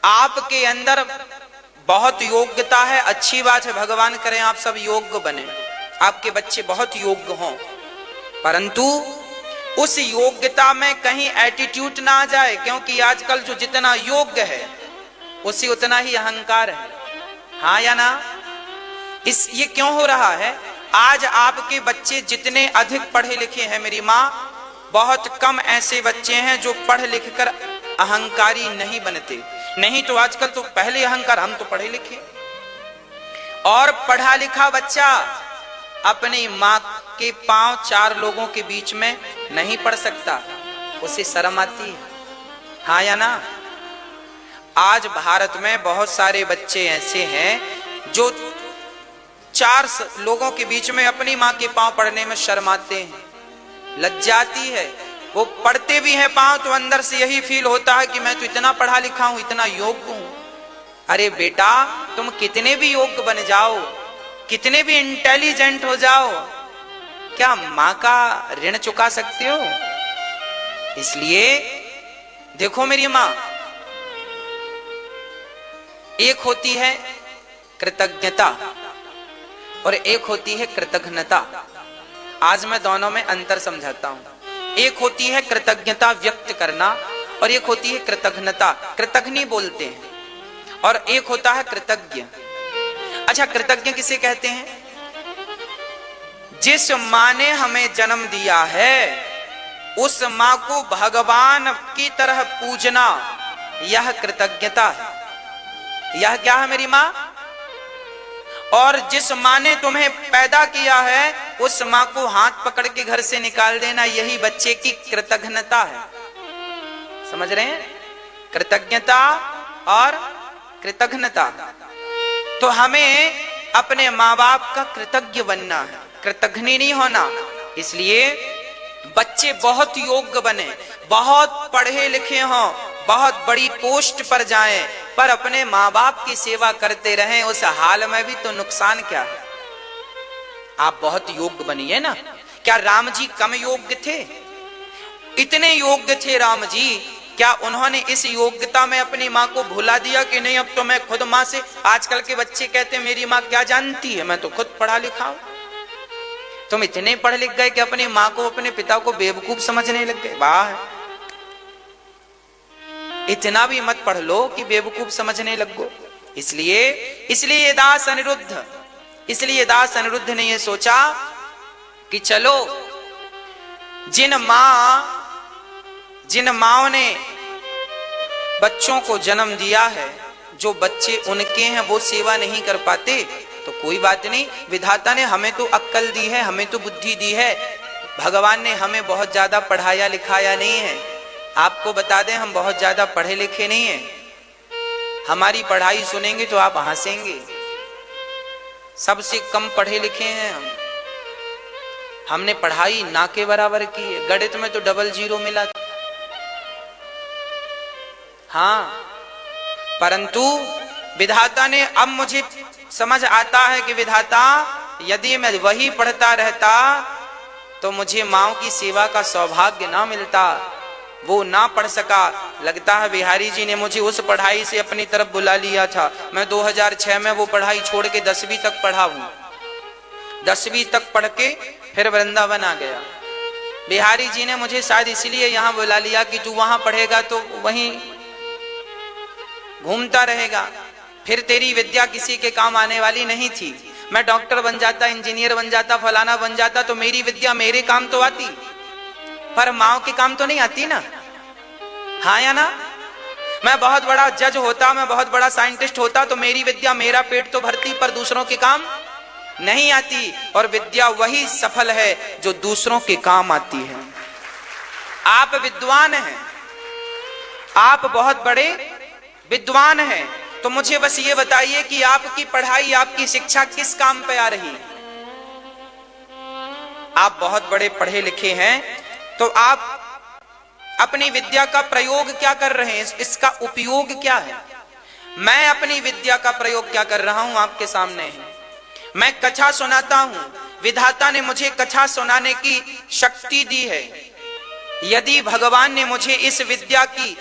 आपके अंदर बहुत योग्यता है, अच्छी बात है, भगवान करें आप सब योग्य बने, आपके बच्चे बहुत योग्य हों, परंतु उस योग्यता में कहीं एटीट्यूड ना आ जाए, क्योंकि आजकल जो जितना योग्य है उसी उतना ही अहंकार है। हाँ या ना? ये क्यों हो रहा है? आज आपके बच्चे जितने अधिक पढ़े लिखे हैं मेरी माँ, बहुत कम ऐसे बच्चे हैं जो पढ़ लिख कर अहंकारी नहीं बनते। नहीं तो आजकल तो पहले अहंकार, हम तो पढ़े लिखे। और पढ़ा लिखा बच्चा अपनी माँ के पांव 4 लोगों के बीच में नहीं पढ़ सकता, उसे शर्म आती है। हाँ या ना? आज भारत में बहुत सारे बच्चे ऐसे हैं जो 4 लोगों के बीच में अपनी माँ के पांव पढ़ने में शर्माते हैं, लज्जाती है। वो पढ़ते भी हैं पांव तो अंदर से यही फील होता है कि मैं तो इतना पढ़ा लिखा हूं, इतना योग्य हूं। अरे बेटा, तुम कितने भी योग्य बन जाओ, कितने भी इंटेलिजेंट हो जाओ, क्या मां का ऋण चुका सकते हो? इसलिए देखो मेरी मां, एक होती है कृतज्ञता और एक होती है कृतघ्नता। आज मैं दोनों में अंतर समझाता हूं। एक होती है कृतज्ञता व्यक्त करना और एक होती है कृतघ्नता, कृतघ्नि बोलते हैं, और एक होता है कृतज्ञ। अच्छा, कृतज्ञ किसे कहते हैं? जिस मां ने हमें जन्म दिया है उस मां को भगवान की तरह पूजना, यह कृतज्ञता है। यह क्या है मेरी मां? और जिस मां ने तुम्हें पैदा किया है उस मां को हाथ पकड़ के घर से निकाल देना, यही बच्चे की कृतज्ञता है। समझ रहे हैं? कृतज्ञता और कृतघ्नता। तो हमें अपने माँ बाप का कृतज्ञ बनना है, कृतघ्नि नहीं होना। इसलिए बच्चे बहुत योग्य बने, बहुत पढ़े लिखे हों, बहुत बड़ी पोस्ट पर जाएं, पर अपने माँ बाप की सेवा करते रहें, उस हाल में भी तो नुकसान क्या है? आप बहुत योग्य बनिए ना। क्या राम जी कम योग्य थे? इतने योग्य थे राम जी, क्या उन्होंने इस योग्यता में अपनी माँ को भुला दिया कि नहीं अब तो मैं खुद माँ से? आजकल के बच्चे कहते हैं मेरी माँ क्या जानती है, मैं तो खुद पढ़ा लिखा हूं। तुम इतने पढ़ लिख गए कि अपनी माँ को, अपने पिता को बेवकूफ समझने लग गए। वाह, इतना भी मत पढ़ लो कि बेवकूफ समझने लगो। इसलिए दास अनिरुद्ध ने यह सोचा कि चलो जिन माओं ने बच्चों को जन्म दिया है, जो बच्चे उनके हैं वो सेवा नहीं कर पाते, तो कोई बात नहीं, विधाता ने हमें तो अक्ल दी है, हमें तो बुद्धि दी है, भगवान ने हमें बहुत ज्यादा पढ़ाया लिखाया नहीं है। आपको बता दें, हम बहुत ज्यादा पढ़े लिखे नहीं हैं। हमारी पढ़ाई सुनेंगे तो आप हंसेंगे, सबसे कम पढ़े लिखे हैं हम। हमने पढ़ाई ना के बराबर की है, गणित में तो 00 मिला था। हाँ, परंतु विधाता ने, अब मुझे समझ आता है कि विधाता यदि मैं वही पढ़ता रहता तो मुझे माँ की सेवा का सौभाग्य ना मिलता, वो ना पढ़ सका। लगता है बिहारी जी ने मुझे उस पढ़ाई से अपनी तरफ बुला लिया था। मैं 2006 में वो पढ़ाई छोड़ के 10वीं तक पढ़ा हूं। 10वीं तक पढ़ के फिर वृंदावन आ गया। बिहारी जी ने मुझे शायद इसलिए यहां बुला लिया कि तू वहां पढ़ेगा तो वहीं घूमता रहेगा, फिर तेरी विद्या किसी के काम आने वाली नहीं थी। मैं डॉक्टर बन जाता, इंजीनियर बन जाता, फलाना बन जाता तो मेरी विद्या मेरे काम तो आती, पर माओ के काम तो नहीं आती ना। हाँ या ना? मैं बहुत बड़ा जज होता, मैं बहुत बड़ा साइंटिस्ट होता तो मेरी विद्या मेरा पेट तो भरती, पर दूसरों के काम नहीं आती। और विद्या वही सफल है जो दूसरों के काम आती है। आप विद्वान हैं, आप बहुत बड़े विद्वान हैं, तो मुझे बस ये बताइए कि आपकी पढ़ाई, आपकी शिक्षा किस काम पे आ रही है? आप बहुत बड़े पढ़े लिखे हैं तो आप अपनी विद्या का प्रयोग क्या कर रहे हैं, इसका उपयोग क्या है? मैं अपनी विद्या का प्रयोग क्या कर रहा हूं आपके सामने है। मैं कथा सुनाता हूं, विधाता ने मुझे कथा सुनाने की शक्ति दी है। यदि भगवान ने मुझे इस विद्या की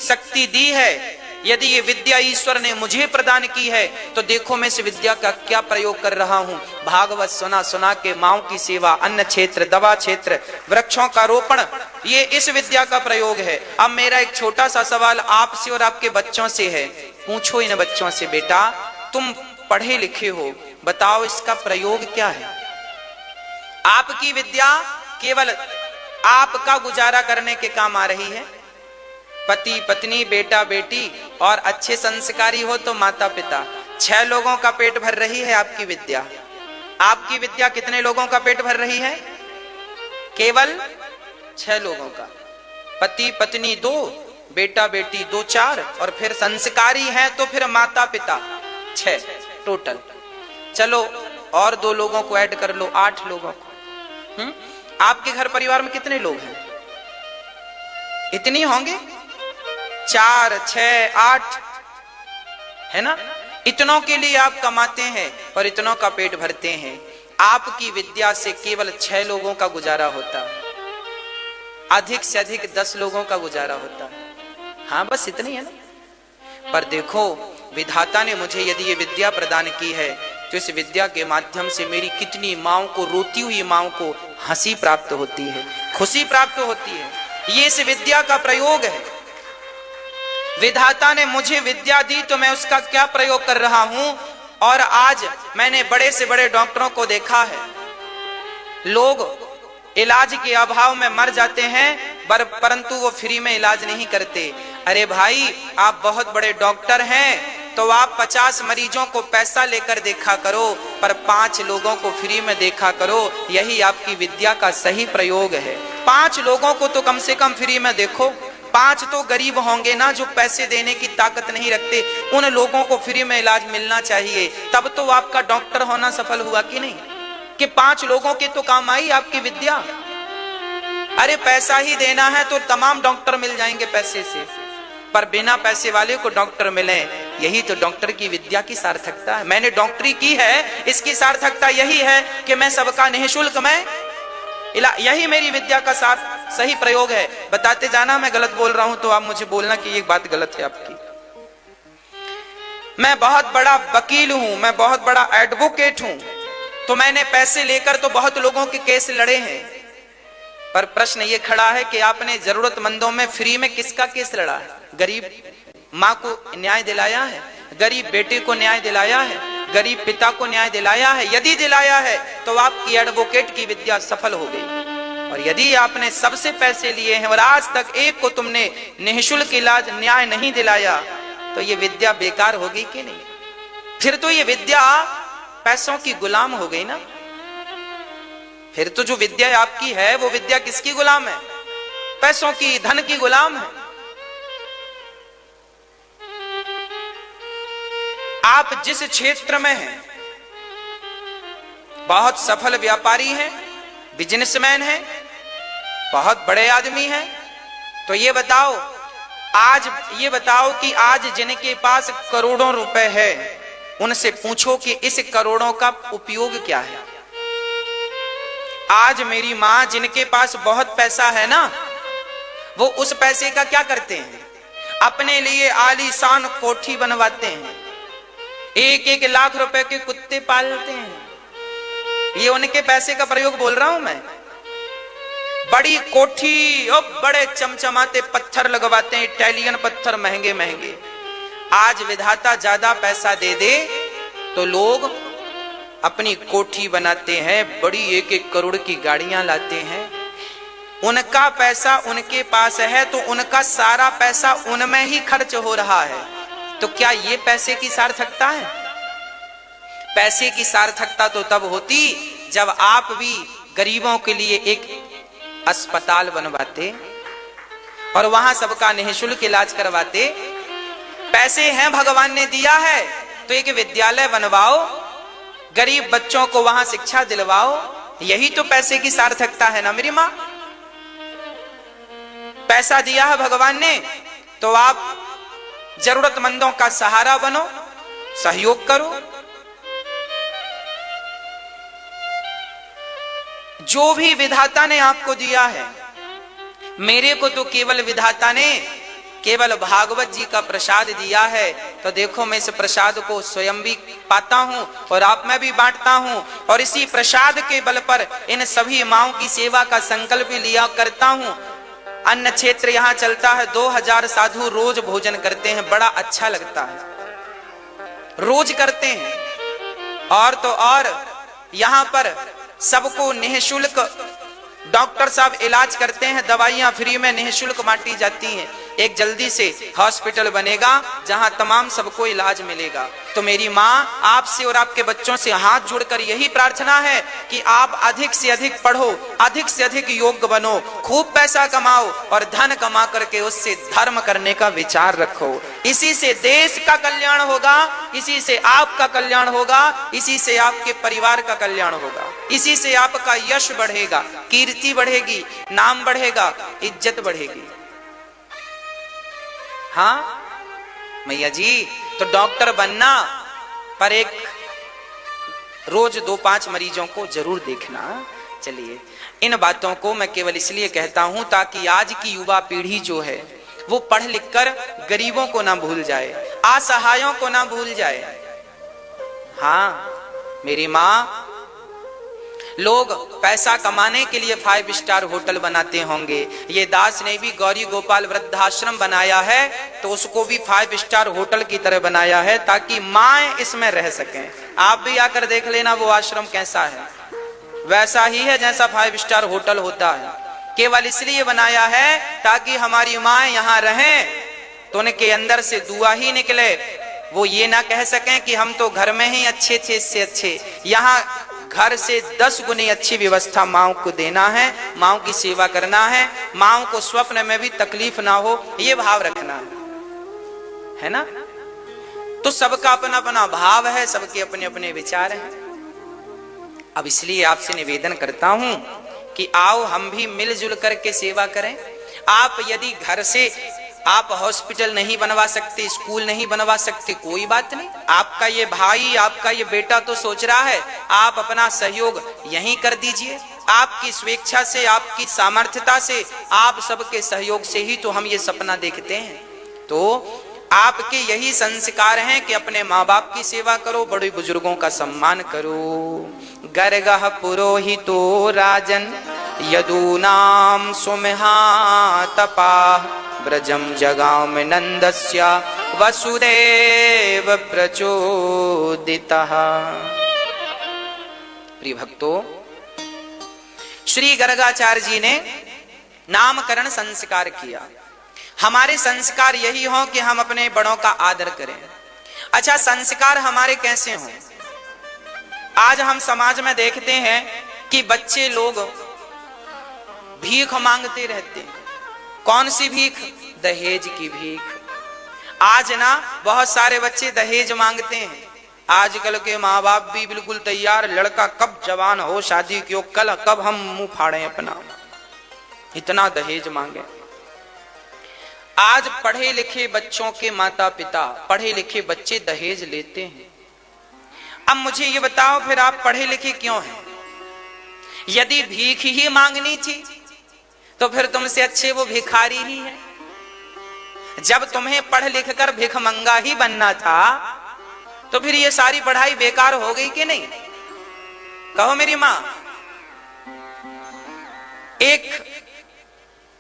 शक्ति दी है, यदि ये विद्या ईश्वर ने मुझे प्रदान की है, तो देखो मैं इस विद्या का क्या प्रयोग कर रहा हूं। भागवत सुना सुना के माओ की सेवा, अन्न क्षेत्र, दवा क्षेत्र, वृक्षों का रोपण, ये इस विद्या का प्रयोग है। अब मेरा एक छोटा सा सवाल आपसे और आपके बच्चों से है। पूछो इन बच्चों से, बेटा तुम पढ़े लिखे हो, बताओ इसका प्रयोग क्या है? आपकी विद्या केवल आपका गुजारा करने के काम आ रही है। पति पत्नी, बेटा बेटी और अच्छे संस्कारी हो तो माता पिता, 6 लोगों का पेट भर रही है आपकी विद्या। आपकी विद्या कितने लोगों का पेट भर रही है? केवल 6 लोगों का। पति पत्नी 2, बेटा बेटी 2, 4, और फिर संस्कारी हैं तो फिर माता पिता 6 टोटल। चलो और 2 लोगों को ऐड कर लो, 8 लोगों को। आपके घर परिवार में कितने लोग हैं? इतनी होंगे, 4, 6, 8, है ना? इतनों के लिए आप कमाते हैं और इतनों का पेट भरते हैं। आपकी विद्या से केवल 6 लोगों का गुजारा होता है, अधिक से अधिक 10 लोगों का गुजारा होता है। हाँ बस इतनी है ना। पर देखो विधाता ने मुझे यदि ये विद्या प्रदान की है तो इस विद्या के माध्यम से मेरी कितनी माओं को, रोती हुई माओं को हंसी प्राप्त होती है, खुशी प्राप्त होती है। ये इस विद्या का प्रयोग है। विधाता ने मुझे विद्या दी तो मैं उसका क्या प्रयोग कर रहा हूं। और आज मैंने बड़े से बड़े डॉक्टरों को देखा है, लोग इलाज के अभाव में मर जाते हैं परंतु वो फ्री में इलाज नहीं करते। अरे भाई आप बहुत बड़े डॉक्टर हैं तो आप 50 मरीजों को पैसा लेकर देखा करो, पर 5 लोगों को फ्री में देखा करो। यही आपकी विद्या का सही प्रयोग है। 5 लोगों को तो कम से कम फ्री में देखो। 5 तो गरीब होंगे ना जो पैसे देने की ताकत नहीं रखते, उन लोगों को फ्री में इलाज मिलना चाहिए। तब तो आपका डॉक्टर होना सफल हुआ कि नहीं, कि 5 लोगों के तो काम आई आपकी विद्या। अरे पैसा ही देना है तो तमाम डॉक्टर मिल जाएंगे पैसे से, पर बिना पैसे वाले को डॉक्टर मिले, यही तो डॉक्टर की विद्या की सार्थकता है। मैंने डॉक्टरी की है, इसकी सार्थकता यही है कि मैं सबका निःशुल्क मैं यही मेरी विद्या का सही प्रयोग है। बताते जाना, मैं गलत बोल रहा हूं तो आप मुझे बोलना कि ये बात गलत है आपकी। मैं बहुत बड़ा वकील हूं, मैं बहुत बड़ा एडवोकेट हूं, तो मैंने पैसे लेकर तो बहुत लोगों के केस लड़े हैं। पर प्रश्न ये खड़ा है कि आपने जरूरतमंदों में फ्री में किसका केस लड़ा है? गरीब माँ को न्याय दिलाया है, गरीब बेटे को न्याय दिलाया है, गरीब पिता को न्याय दिलाया है? यदि दिलाया है तो आपकी एडवोकेट की विद्या सफल हो गई। और यदि आपने सबसे पैसे लिए हैं और आज तक एक को तुमने निःशुल्क इलाज न्याय नहीं दिलाया, तो ये विद्या बेकार होगी कि नहीं? फिर तो ये विद्या पैसों की गुलाम हो गई ना। फिर तो जो विद्या आपकी है वो विद्या किसकी गुलाम है? पैसों की, धन की गुलाम है। आप जिस क्षेत्र में हैं, बहुत सफल व्यापारी हैं, बिजनेसमैन हैं, बहुत बड़े आदमी हैं, तो ये बताओ कि आज जिनके पास करोड़ों रुपए है उनसे पूछो कि इस करोड़ों का उपयोग क्या है। आज मेरी मां जिनके पास बहुत पैसा है ना, वो उस पैसे का क्या करते हैं? अपने लिए आलीशान कोठी बनवाते हैं, 1-1 लाख रुपए के कुत्ते पालते हैं। ये उनके पैसे का प्रयोग बोल रहा हूं मैं। बड़ी कोठी और बड़े चमचमाते पत्थर लगवाते हैं, इटालियन पत्थर महंगे महंगे। आज विधाता ज्यादा पैसा दे दे तो लोग अपनी कोठी बनाते हैं, बड़ी 1-1 करोड़ की गाड़ियां लाते हैं। उनका पैसा उनके पास है तो उनका सारा पैसा उनमें ही खर्च हो रहा है। तो क्या ये पैसे की सार्थकता है? पैसे की सार्थकता तो तब होती जब आप भी गरीबों के लिए एक अस्पताल बनवाते और वहां सबका निःशुल्क इलाज करवाते। पैसे हैं, भगवान ने दिया है तो एक विद्यालय बनवाओ, गरीब बच्चों को वहां शिक्षा दिलवाओ। यही तो पैसे की सार्थकता है ना मेरी मां। पैसा दिया है भगवान ने तो आप जरूरतमंदों का सहारा बनो, सहयोग करो। जो भी विधाता ने आपको दिया है, मेरे को तो केवल विधाता ने केवल भागवत जी का प्रसाद दिया है। तो देखो मैं इस प्रसाद को स्वयं भी पाता हूं और आप में भी बांटता हूं, और इसी प्रसाद के बल पर इन सभी माओं की सेवा का संकल्प लिया करता हूं। अन्न क्षेत्र यहाँ चलता है, 2000 साधु रोज भोजन करते हैं, बड़ा अच्छा लगता है, रोज करते हैं। और तो और यहाँ पर सबको निःशुल्क डॉक्टर साहब इलाज करते हैं, दवाइयां फ्री में निःशुल्क बांटी जाती हैं। एक जल्दी से हॉस्पिटल बनेगा जहां तमाम सबको इलाज मिलेगा। तो मेरी मां आपसे और आपके बच्चों से हाथ जोड़कर यही प्रार्थना है कि आप अधिक से अधिक पढ़ो, अधिक से अधिक योग्य बनो, खूब पैसा कमाओ और धन कमा करके उससे धर्म करने का विचार रखो। इसी से देश का कल्याण होगा, इसी से आपका कल्याण होगा, इसी से आपके परिवार का कल्याण होगा, इसी से आपका यश बढ़ेगा, कीर्ति बढ़ेगी, नाम बढ़ेगा, इज्जत बढ़ेगी। हाँ मैया जी, तो डॉक्टर बनना पर एक रोज 2-5 मरीजों को जरूर देखना। चलिए, इन बातों को मैं केवल इसलिए कहता हूं ताकि आज की युवा पीढ़ी जो है वो पढ़ लिख कर गरीबों को ना भूल जाए, असहायों को ना भूल जाए। हाँ मेरी माँ, लोग पैसा कमाने के लिए 5 स्टार होटल बनाते होंगे। ये दास ने भी गौरी गोपाल वृद्धाश्रम बनाया है तो उसको भी 5 स्टार होटल की तरह बनाया है ताकि माएं इसमें रह सकें। आप भी आकर देख लेना वो आश्रम कैसा है, वैसा ही है जैसा 5 स्टार होटल होता है। केवल इसलिए बनाया है ताकि हमारी माएं यहाँ रहें तो उनके अंदर से दुआ ही निकले, वो ये ना कह सकें कि हम तो घर में ही अच्छे थे, इससे अच्छे। यहाँ घर से 10 गुनी अच्छी व्यवस्था माओ को देना है, माओ की सेवा करना है, माओ को स्वप्न में भी तकलीफ ना हो, ये भाव रखना है ना। तो सबका अपना अपना भाव है, सबके अपने अपने विचार हैं। अब इसलिए आपसे निवेदन करता हूं कि आओ हम भी मिलजुल करके सेवा करें। आप यदि घर से आप हॉस्पिटल नहीं बनवा सकते, स्कूल नहीं बनवा सकते, कोई बात नहीं। आपका ये भाई, आपका ये बेटा तो सोच रहा है, आप अपना सहयोग यहीं कर दीजिए। आपकी स्वेच्छा से, आपकी सामर्थ्यता से, आप सबके सहयोग से ही तो हम ये सपना देखते हैं। तो आपके यही संस्कार हैं कि अपने माँ बाप की सेवा करो, बड़े बुजुर्गों का सम्मान करो। गर्गः पुरोहितो राजन यदूनाम सुमहातपा ब्रजम जगाम नंदस्य वसुदेव प्रचोदितः। प्रिय भक्तों, श्री गर्गाचार्य जी ने नामकरण संस्कार किया। हमारे संस्कार यही हो कि हम अपने बड़ों का आदर करें। अच्छा, संस्कार हमारे कैसे हों? आज हम समाज में देखते हैं कि बच्चे लोग भीख मांगते रहते हैं। कौन सी भीख? दहेज की भीख। आज ना बहुत सारे बच्चे दहेज मांगते हैं। आजकल के माँ बाप भी बिल्कुल तैयार, लड़का कब जवान हो, शादी क्यों, कल कब हम मुंह फाड़े अपना, इतना दहेज मांगे। आज पढ़े लिखे बच्चों के माता पिता, पढ़े लिखे बच्चे दहेज लेते हैं। अब मुझे ये बताओ, फिर आप पढ़े लिखे क्यों हैं? यदि भीख ही मांगनी थी तो फिर तुमसे अच्छे वो भिखारी ही है। जब तुम्हें पढ़ लिख कर भिखमंगा ही बनना था तो फिर ये सारी पढ़ाई बेकार हो गई कि नहीं? कहो मेरी मां। एक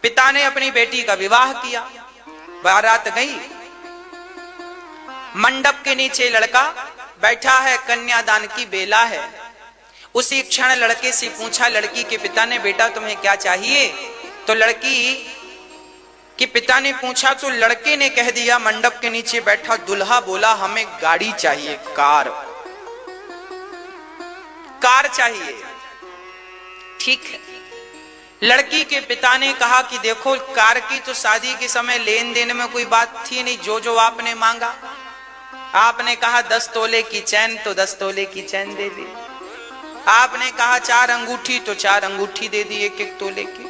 पिता ने अपनी बेटी का विवाह किया, बारात गई, मंडप के नीचे लड़का बैठा है, कन्यादान की बेला है। उसी क्षण लड़के से पूछा लड़की के पिता ने, बेटा तुम्हें क्या चाहिए? तो लड़की के पिता ने पूछा तो लड़के ने कह दिया, मंडप के नीचे बैठा दुल्हा बोला, हमें गाड़ी चाहिए, कार चाहिए। ठीक है। लड़की के पिता ने कहा कि देखो, कार की तो शादी के समय लेन देन में कोई बात थी नहीं, जो आपने मांगा, आपने कहा 10 तोले की चैन तो 10 तोले की चैन दे दी, आपने कहा 4 अंगूठी तो 4 अंगूठी दे दी 1-1 तोले की,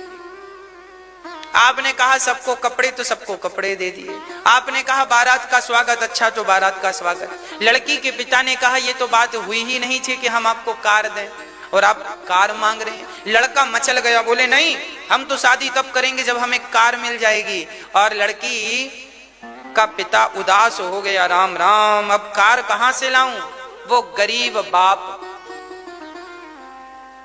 आपने कहा सबको कपड़े तो सबको कपड़े दे दिए, आपने कहा बारात का स्वागत अच्छा तो बारात का स्वागत। लड़की के पिता ने कहा ये तो बात हुई ही नहीं थी कि हम आपको कार दें और आप कार मांग रहे हैं। लड़का मचल गया, बोले नहीं, हम तो शादी तब करेंगे जब हमें कार मिल जाएगी। और लड़की का पिता उदास हो गया, राम राम, अब कार कहां से लाऊं? वो गरीब बाप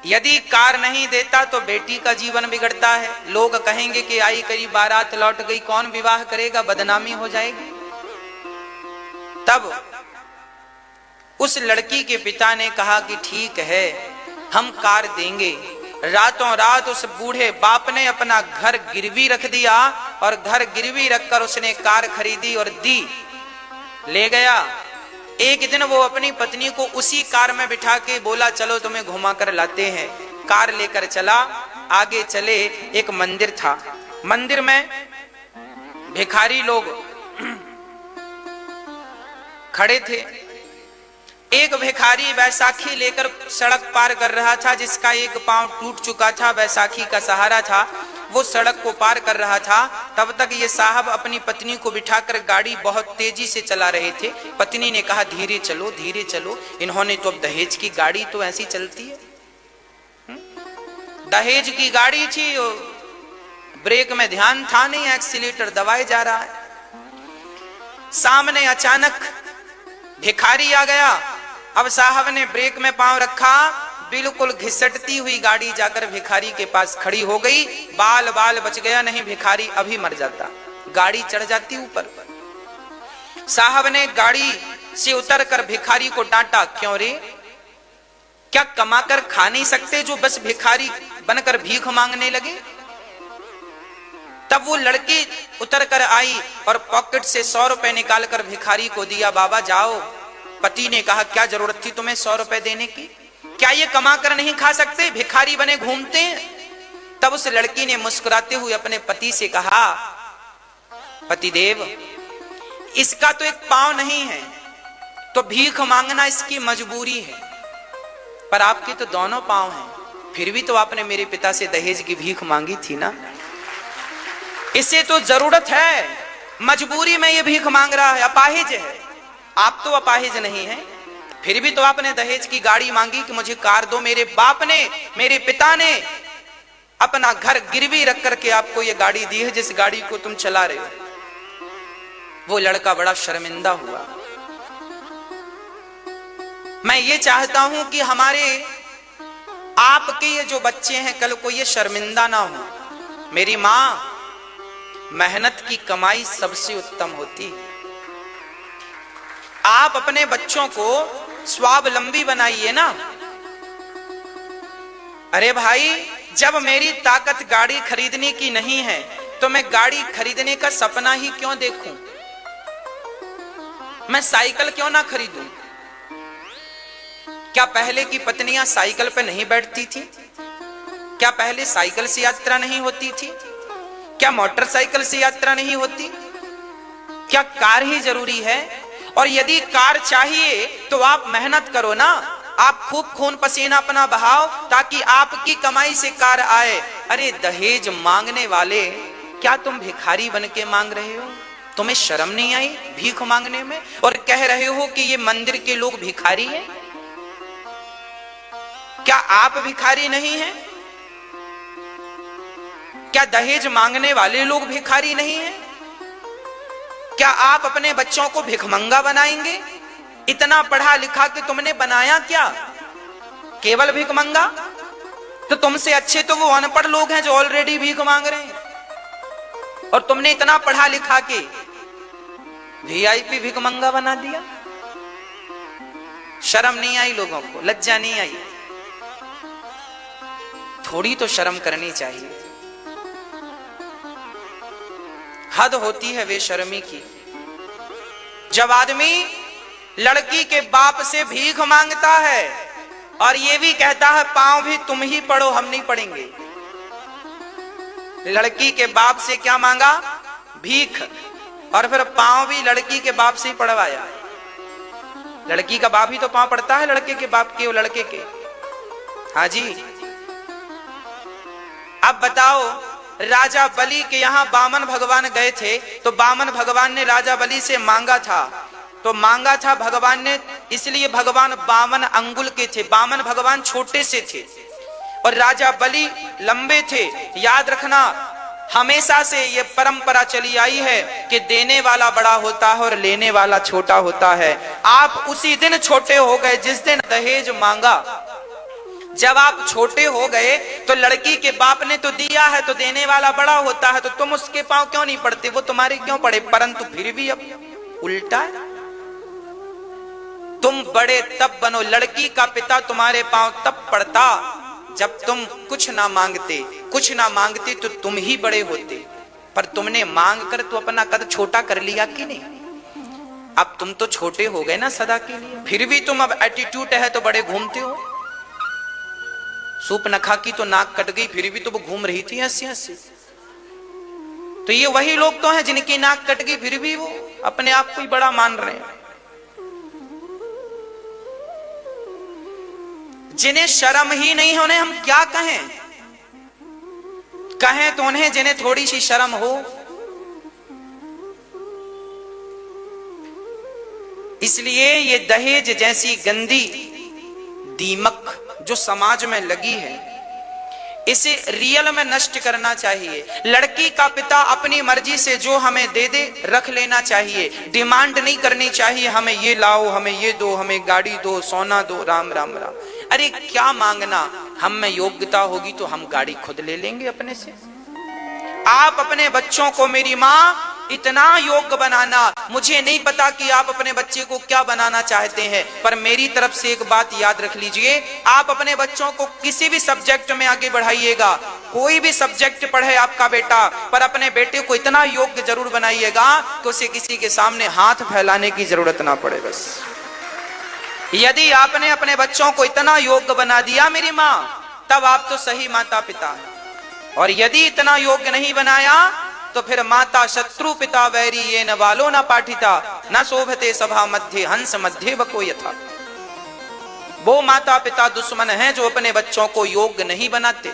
यदि कार नहीं देता तो बेटी का जीवन बिगड़ता है, लोग कहेंगे कि आई करी बारात लौट गई, कौन विवाह करेगा, बदनामी हो जाएगी। तब उस लड़की के पिता ने कहा कि ठीक है, हम कार देंगे। रातों रात उस बूढ़े बाप ने अपना घर गिरवी रख दिया और घर गिरवी रखकर उसने कार खरीदी और दी, ले गया। एक दिन वो अपनी पत्नी को उसी कार में बिठा के बोला, चलो तुम्हें घुमा कर लाते हैं। कार लेकर चला, आगे चले, एक मंदिर था, मंदिर में भिखारी लोग खड़े थे। एक भिखारी बैसाखी लेकर सड़क पार कर रहा था, जिसका एक पांव टूट चुका था, बैसाखी का सहारा था, वो सड़क को पार कर रहा था। तब तक ये साहब अपनी पत्नी को बिठाकर गाड़ी बहुत तेजी से चला रहे थे। पत्नी ने कहा धीरे चलो, धीरे चलो। इन्होंने तो अब दहेज की गाड़ी तो ऐसी चलती है, दहेज की गाड़ी थी, ब्रेक में ध्यान था नहीं, एक्सीलेटर दबाए जा रहा है। सामने अचानक भिखारी आ गया। अब साहब ने ब्रेक में पांव रखा, बिल्कुल घिसटती हुई गाड़ी जाकर भिखारी के पास खड़ी हो गई। बाल बाल बच गया, नहीं भिखारी अभी मर जाता, गाड़ी चढ़ जाती ऊपर। साहब ने गाड़ी से उतरकर भिखारी को डांटा, क्यों रे, क्या कमाकर खा नहीं सकते जो बस भिखारी बनकर भीख मांगने लगे? तब वो लड़की उतर कर आई और पॉकेट से 100 रुपए निकालकर भिखारी को दिया, बाबा जाओ। पति ने कहा क्या जरूरत थी तुम्हें 100 रुपए देने की, क्या ये कमा कर नहीं खा सकते, भिखारी बने घूमते हैं? तब उस लड़की ने मुस्कुराते हुए अपने पति से कहा, पतिदेव, इसका तो एक पांव नहीं है, तो भीख मांगना इसकी मजबूरी है, पर आपके तो दोनों पांव हैं, फिर भी तो आपने मेरे पिता से दहेज की भीख मांगी थी ना, इसे तो जरूरत है, मजबूरी में ये भीख मांग रहा है, अपाहिज है। आप तो अपाहिज नहीं है, फिर भी तो आपने दहेज की गाड़ी मांगी कि मुझे कार दो। मेरे बाप ने, मेरे पिता ने अपना घर गिरवी रख करके आपको ये गाड़ी दी है, जिस गाड़ी को तुम चला रहे हो। वो लड़का बड़ा शर्मिंदा हुआ। मैं ये चाहता हूं कि हमारे आपके ये जो बच्चे हैं, कल को ये शर्मिंदा ना हो। मेरी मां, मेहनत की कमाई सबसे उत्तम होती है। आप अपने बच्चों को स्वावलंबी बनाइए ना। अरे भाई, जब मेरी ताकत गाड़ी खरीदने की नहीं है तो मैं गाड़ी खरीदने का सपना ही क्यों देखूं? मैं साइकिल क्यों ना खरीदूं? क्या पहले की पत्नियां साइकिल पे नहीं बैठती थी? क्या पहले साइकिल से यात्रा नहीं होती थी? क्या मोटरसाइकिल से यात्रा नहीं होती? क्या कार ही जरूरी है? और यदि कार चाहिए तो आप मेहनत करो ना, आप खूब खून पसीना अपना बहाओ ताकि आपकी कमाई से कार आए। अरे दहेज मांगने वाले, क्या तुम भिखारी बन के मांग रहे हो? तुम्हें शर्म नहीं आई भीख मांगने में? और कह रहे हो कि ये मंदिर के लोग भिखारी हैं। क्या आप भिखारी नहीं हैं? क्या दहेज मांगने वाले लोग भिखारी नहीं हैं? क्या आप अपने बच्चों को भिखमंगा बनाएंगे? इतना पढ़ा लिखा के तुमने बनाया क्या? केवल भिखमंगा? तो तुमसे अच्छे तो वो अनपढ़ लोग हैं जो ऑलरेडी भीख मांग रहे हैं, और तुमने इतना पढ़ा लिखा के वीआईपी भिखमंगा बना दिया। शर्म नहीं आई लोगों को? लज्जा नहीं आई? थोड़ी तो शर्म करनी चाहिए। हद होती है बेशर्मी की। जब आदमी लड़की के बाप से भीख मांगता है और ये भी कहता है पांव भी तुम ही पढ़ो, हम नहीं पढ़ेंगे। लड़की के बाप से क्या मांगा? भीख, और फिर पांव भी लड़की के बाप से ही पढ़वाया। लड़की का बाप ही तो पांव पड़ता है लड़के के बाप के और लड़के के। हाँ जी। अब बताओ, राजा बलि के यहाँ बामन भगवान गए थे, तो बामन भगवान ने राजा बलि से मांगा था। तो मांगा था भगवान ने, इसलिए भगवान बामन अंगुल के थे। बामन भगवान छोटे से थे और राजा बलि लंबे थे। याद रखना, हमेशा से ये परंपरा चली आई है कि देने वाला बड़ा होता है और लेने वाला छोटा होता है। आप उसी दिन छोटे हो गए जिस दिन दहेज मांगा। जब आप छोटे हो गए तो लड़की के बाप ने तो दिया है, तो देने वाला बड़ा होता है, तो तुम उसके पांव क्यों नहीं पड़ते? वो तुम्हारे क्यों पड़े? परंतु फिर भी अब उल्टा है। तुम बड़े तब बनो, लड़की का पिता तुम्हारे पांव तब पड़ता जब तुम कुछ ना मांगते तो तुम ही बड़े होते। पर तुमने मांग कर तो अपना कद छोटा कर लिया कि नहीं? अब तुम तो छोटे हो गए ना सदा के लिए, फिर भी तुम अब एटीट्यूड है तो बड़े घूमते हो। सूप नखा की तो नाक कट गई, फिर भी तो वो घूम रही थी हंसी हंसी। तो ये वही लोग तो हैं जिनकी नाक कट गई फिर भी वो अपने आप को ही बड़ा मान रहे हैं। जिन्हें शर्म ही नहीं है उन्हें हम क्या कहें? कहें तो उन्हें जिन्हें थोड़ी सी शर्म हो। इसलिए ये दहेज जैसी गंदी दीमक जो समाज में लगी है, इसे रियल में नष्ट करना चाहिए। लड़की का पिता अपनी मर्जी से जो हमें दे दे रख लेना चाहिए। डिमांड नहीं करनी चाहिए हमें ये लाओ, हमें ये दो, हमें गाड़ी दो, सोना दो। राम राम राम। अरे क्या मांगना? हम में योग्यता होगी तो हम गाड़ी खुद ले लेंगे अपने से। आप अपने बच्चों को, मेरी माँ, इतना योग्य बनाना। मुझे नहीं पता कि आप अपने बच्चे को क्या बनाना चाहते हैं, पर मेरी तरफ से एक बात याद रख लीजिए, आप अपने बच्चों को किसी भी सब्जेक्ट में आगे बढ़ाइएगा। कोई भी सब्जेक्ट पढ़े आपका बेटा, पर अपने बेटे को इतना योग्य जरूर बनाइएगा कि उसे किसी के सामने हाथ फैलाने की जरूरत ना पड़े। बस यदि आपने अपने बच्चों को इतना योग्य बना दिया मेरी माँ, तब आप तो सही माता पिता हैं। और यदि इतना योग्य नहीं बनाया तो फिर माता शत्रु पिता वैरी ये न बालो न पाठिता न शोभते सभा मध्य हंस मध्य बको यथा। वो माता पिता दुश्मन हैं जो अपने बच्चों को योग्य नहीं बनाते।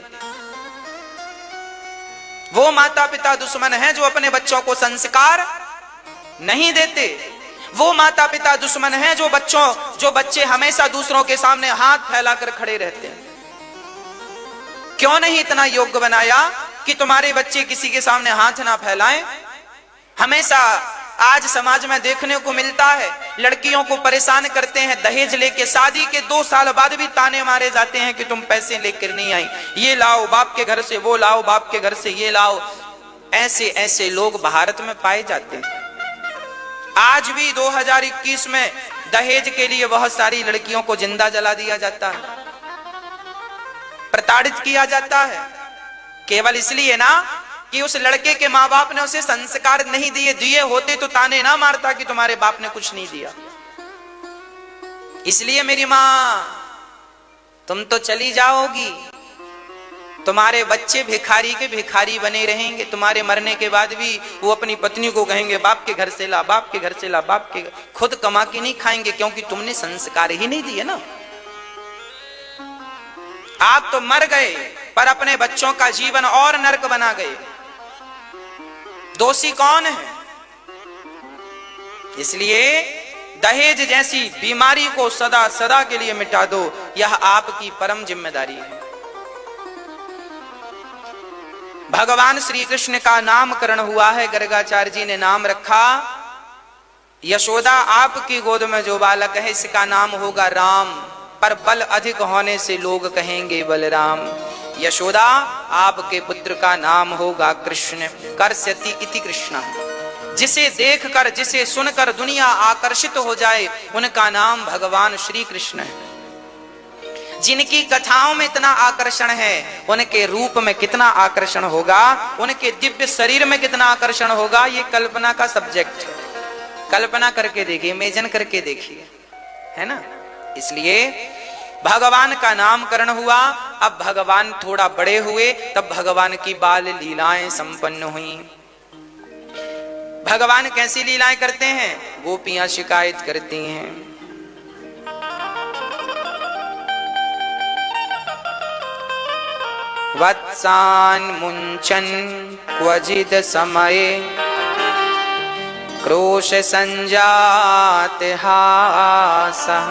वो माता पिता दुश्मन हैं जो अपने बच्चों को संस्कार नहीं देते। वो माता पिता दुश्मन हैं जो बच्चे हमेशा दूसरों के सामने हाथ फैलाकर खड़े रहते हैं। क्यों नहीं इतना योग्य बनाया कि तुम्हारे बच्चे किसी के सामने हाथ ना फैलाएं? हमेशा आज समाज में देखने को मिलता है, लड़कियों को परेशान करते हैं दहेज लेके। शादी के 2 साल बाद भी ताने मारे जाते हैं कि तुम पैसे लेकर नहीं आई, ये लाओ बाप के घर से, वो लाओ बाप के घर से, ये लाओ। ऐसे ऐसे लोग भारत में पाए जाते हैं। आज भी 2021 में दहेज के लिए बहुत सारी लड़कियों को जिंदा जला दिया जाता है, प्रताड़ित किया जाता है, केवल इसलिए ना कि उस लड़के के माँ बाप ने उसे संस्कार नहीं दिए होते तो ताने ना मारता कि तुम्हारे बाप ने कुछ नहीं दिया। इसलिए मेरी माँ, तुम तो चली जाओगी, तुम्हारे बच्चे भिखारी के भिखारी बने रहेंगे। तुम्हारे मरने के बाद भी वो अपनी पत्नी को कहेंगे बाप के घर से ला, बाप के घर से ला, बाप के। खुद कमा के नहीं खाएंगे क्योंकि तुमने संस्कार ही नहीं दिए ना। आप तो मर गए पर अपने बच्चों का जीवन और नरक बना गए। दोषी कौन है? इसलिए दहेज जैसी बीमारी को सदा सदा के लिए मिटा दो, यह आपकी परम जिम्मेदारी है। भगवान श्री कृष्ण का नामकरण हुआ है। गर्गाचार्य जी ने नाम रखा, यशोदा आपकी गोद में जो बालक है इसका नाम होगा राम, पर बल अधिक होने से लोग कहेंगे बलराम। यशोदा आपके पुत्र का नाम होगा कृष्ण। कर्ष्यति इति कृष्ण, जिसे देखकर जिसे सुनकर दुनिया आकर्षित हो जाए उनका नाम भगवान श्री कृष्ण है। जिनकी कथाओं में इतना आकर्षण है उनके रूप में कितना आकर्षण होगा, उनके दिव्य शरीर में कितना आकर्षण होगा, ये कल्पना का सब्जेक्ट है। कल्पना करके देखिए, इमेजिन करके देखिए, है ना। इसलिए भगवान का नामकरण हुआ। अब भगवान थोड़ा बड़े हुए तब भगवान की बाल लीलाएं संपन्न हुई। भगवान कैसी लीलाएं करते हैं? गोपियां शिकायत करती हैं, वत्सान मुंचन क्वचिद समये क्रोश संजात हासः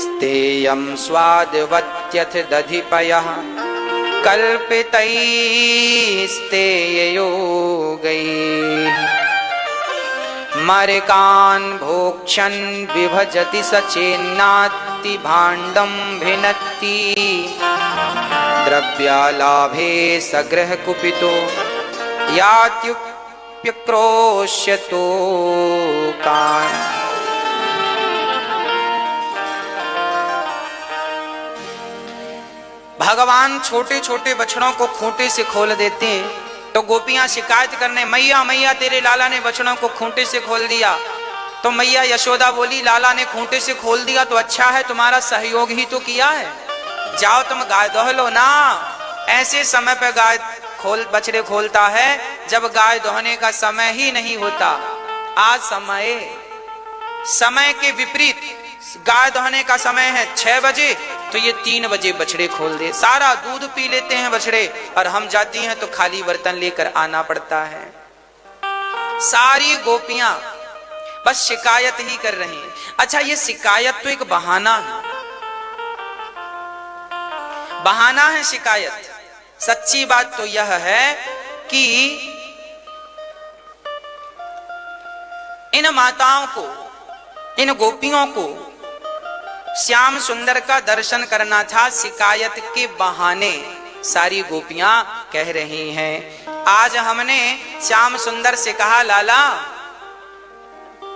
स्तेयं स्वादवत्यथ दधिपयः कल्पितैस्तेययोगैः मरकान् भोक्ष्यन् विभजति सचेन्नाति भाण्डं भिनत्ति द्रव्यालाभे सग्रह कुपितो यात्युप्यक्रोश्यतो कान्। भगवान छोटे छोटे बछड़ों को खूंटे से खोल देते हैं तो गोपियां शिकायत करने, मैया मैया तेरे लाला ने बछड़ों को खूंटे से खोल दिया। तो मैया यशोदा बोली, लाला ने खूंटे से खोल दिया तो अच्छा है, तुम्हारा सहयोग ही तो किया है, जाओ तुम गाय दोह लो ना। ऐसे समय पे गाय बछड़े खोलता है जब गाय दोहने का समय ही नहीं होता। आज समय के विपरीत गाय दोहने का समय है 6 बजे, तो ये 3 बजे बछड़े खोल दे, सारा दूध पी लेते हैं बछड़े, और हम जाती हैं तो खाली बर्तन लेकर आना पड़ता है। सारी गोपियां बस शिकायत ही कर रही हैं। अच्छा, ये शिकायत तो एक बहाना है, बहाना है शिकायत। सच्ची बात तो यह है कि इन माताओं को, इन गोपियों को श्याम सुंदर का दर्शन करना था। शिकायत के बहाने सारी गोपियां कह रही हैं। आज हमने श्याम सुंदर से कहा, लाला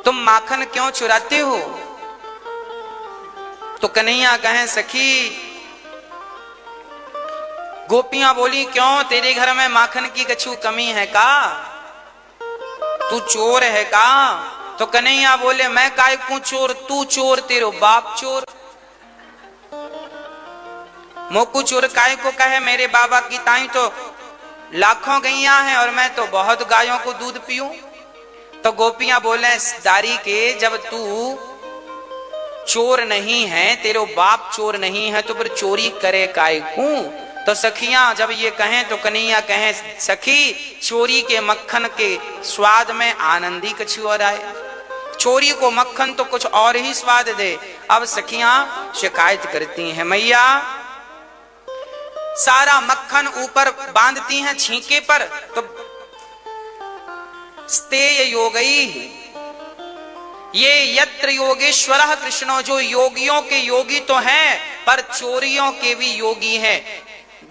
तुम माखन क्यों चुराते हो? तो कन्हैया कहें, सखी गोपियां बोली, क्यों तेरे घर में माखन की कछु कमी है का? तू चोर है का? तो कन्हैया बोले, मैं काय को चोर, तू चोर, तेरो बाप चोर। मोकू चोर काय को कहे, मेरे बाबा की ताई तो लाखों गैया हैं और मैं तो बहुत गायों को दूध पीऊं। तो गोपियां बोले, दारी के जब तू चोर नहीं है, तेरो बाप चोर नहीं है, तो फिर चोरी करे काय को? तो सखियां जब ये कहें तो कन्हैया कहें, सखी चोरी के मक्खन के स्वाद में आनंद ही कुछ और आए, चोरी को मक्खन तो कुछ और ही स्वाद दे। अब सखियां शिकायत करती हैं, मैया सारा मक्खन ऊपर बांधती हैं छींके पर, तो स्तेय योगी, ये यत्र योगेश्वरः कृष्णो, जो योगियों के योगी तो हैं पर चोरियों के भी योगी हैं।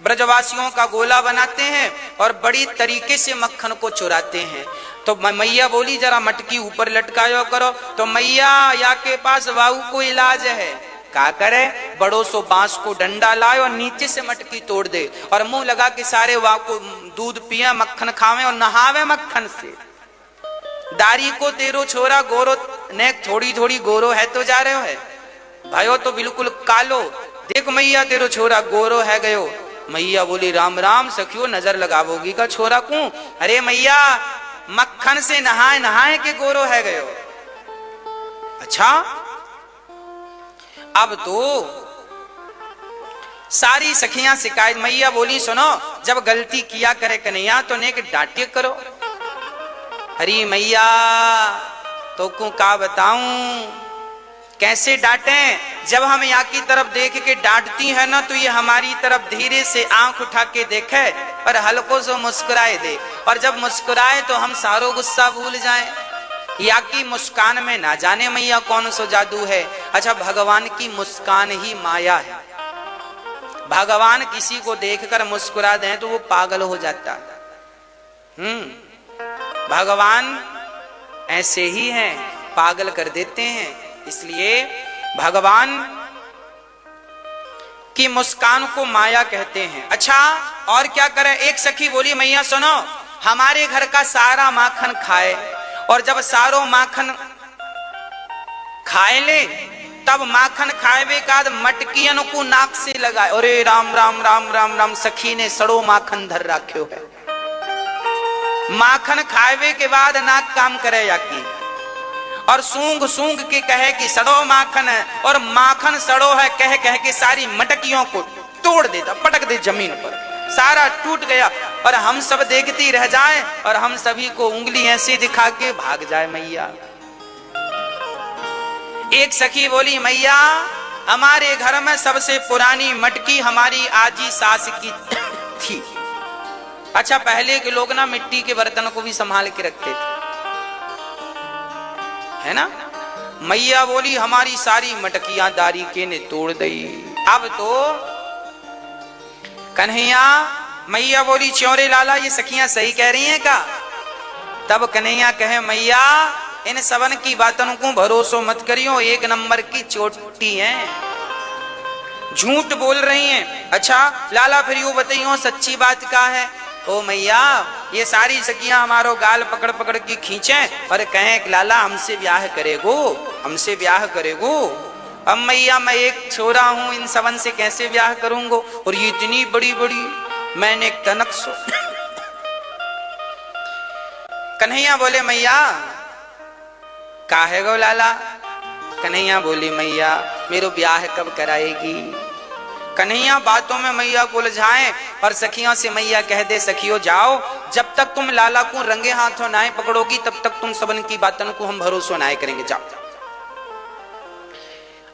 ब्रजवासियों का गोला बनाते हैं और बड़ी तरीके से मक्खन को चुराते हैं। तो मैया बोली, जरा मटकी ऊपर लटकायो करो। तो मैया या के पास वाहू को इलाज है, क्या करे, बड़ो सो बांस को डंडा लाए और नीचे से मटकी तोड़ दे और मुंह लगा के सारे वाहू को दूध पिए, मक्खन खावे और नहावे मक्खन से। दारी को तेरो छोरा गोरो ने थोड़ी थोड़ी गोरो है तो जा रहे हो है, भाइयों तो बिल्कुल कालो, देख मैया तेरो छोरा गोरो है गयो। मैया बोली, राम राम सखियो, नजर लगावोगी का छोरा को? अरे मैया मक्खन से नहाए नहाए के गोरो है गयो। अच्छा, अब तो सारी सखियां शिकायत। मैया बोली, सुनो, जब गलती किया करे कन्हैया तो नेक डांटे करो। अरे मैया तो को का बताऊं, कैसे डांटें? जब हम यहाँ की तरफ देख के डांटती है ना, तो ये हमारी तरफ धीरे से आंख उठा के देखे और हल्को से मुस्कुराए दे, और जब मुस्कुराए तो हम सारो गुस्सा भूल जाएं। या कि मुस्कान में ना जाने मैया कौन सा जादू है। अच्छा, भगवान की मुस्कान ही माया है। भगवान किसी को देखकर मुस्कुरा दें तो वो पागल हो जाता है। भगवान ऐसे ही हैं, पागल कर देते हैं। इसलिए भगवान की मुस्कान को माया कहते हैं। अच्छा, और क्या करें? एक सखी बोली, मैया सुनो, हमारे घर का सारा माखन खाए, और जब सारो माखन खाए ले तब माखन खाए बाद मटकियन को नाक से लगाए। अरे राम राम राम राम राम, सखी ने सड़ो माखन धर रखो है। माखन खाए के बाद नाक काम करे या की, और सूंघ सूंघ के कहे कि सड़ो माखन है, और माखन सड़ो है कह कह के सारी मटकियों को तोड़ देता, पटक दे जमीन पर, सारा टूट गया, और हम सब देखती रह जाएं, और हम सभी को उंगली ऐसे दिखा के भाग जाए मैया। एक सखी बोली, मैया हमारे घर में सबसे पुरानी मटकी हमारी आजी सास की थी। अच्छा, पहले के लोग ना मिट्टी के बर्तन को भी संभाल के रखते थे, है ना। मैया बोली, हमारी सारी मटकियां दारीके ने तोड़ दी। अब तो कन्हैया, मैया बोली, चौरे लाला ये सखियां सही कह रही हैं का? तब कन्हैया कहे, मैया इन सबन की बातों को भरोसा मत करियो, एक नंबर की चोटी हैं, झूठ बोल रही हैं। अच्छा लाला, फिर यूं बताइयो सच्ची बात का है? ओ मैया, ये सारी सखियां हमारो गाल पकड़ पकड़ के खींचे और कहें लाला हमसे ब्याह करेगो, हमसे ब्याह करेगो। अब मैया मैं एक छोरा हूं, इन सबन से कैसे ब्याह करूंगो, और ये इतनी बड़ी बड़ी मैंने तनक सो। कन्हैया बोले, मैया काहे गो लाला? कन्हैया बोली, मैया मेरो ब्याह कब कराएगी? कन्हैया बातों में मैया को उलझाएं और सखियों से मैया कह दे, सखियों जाओ, जब तक तुम लाला को रंगे हाथों नाए पकड़ोगी तब तक तुम सबन की बातों को हम भरोसा नाए करेंगे, जाओ।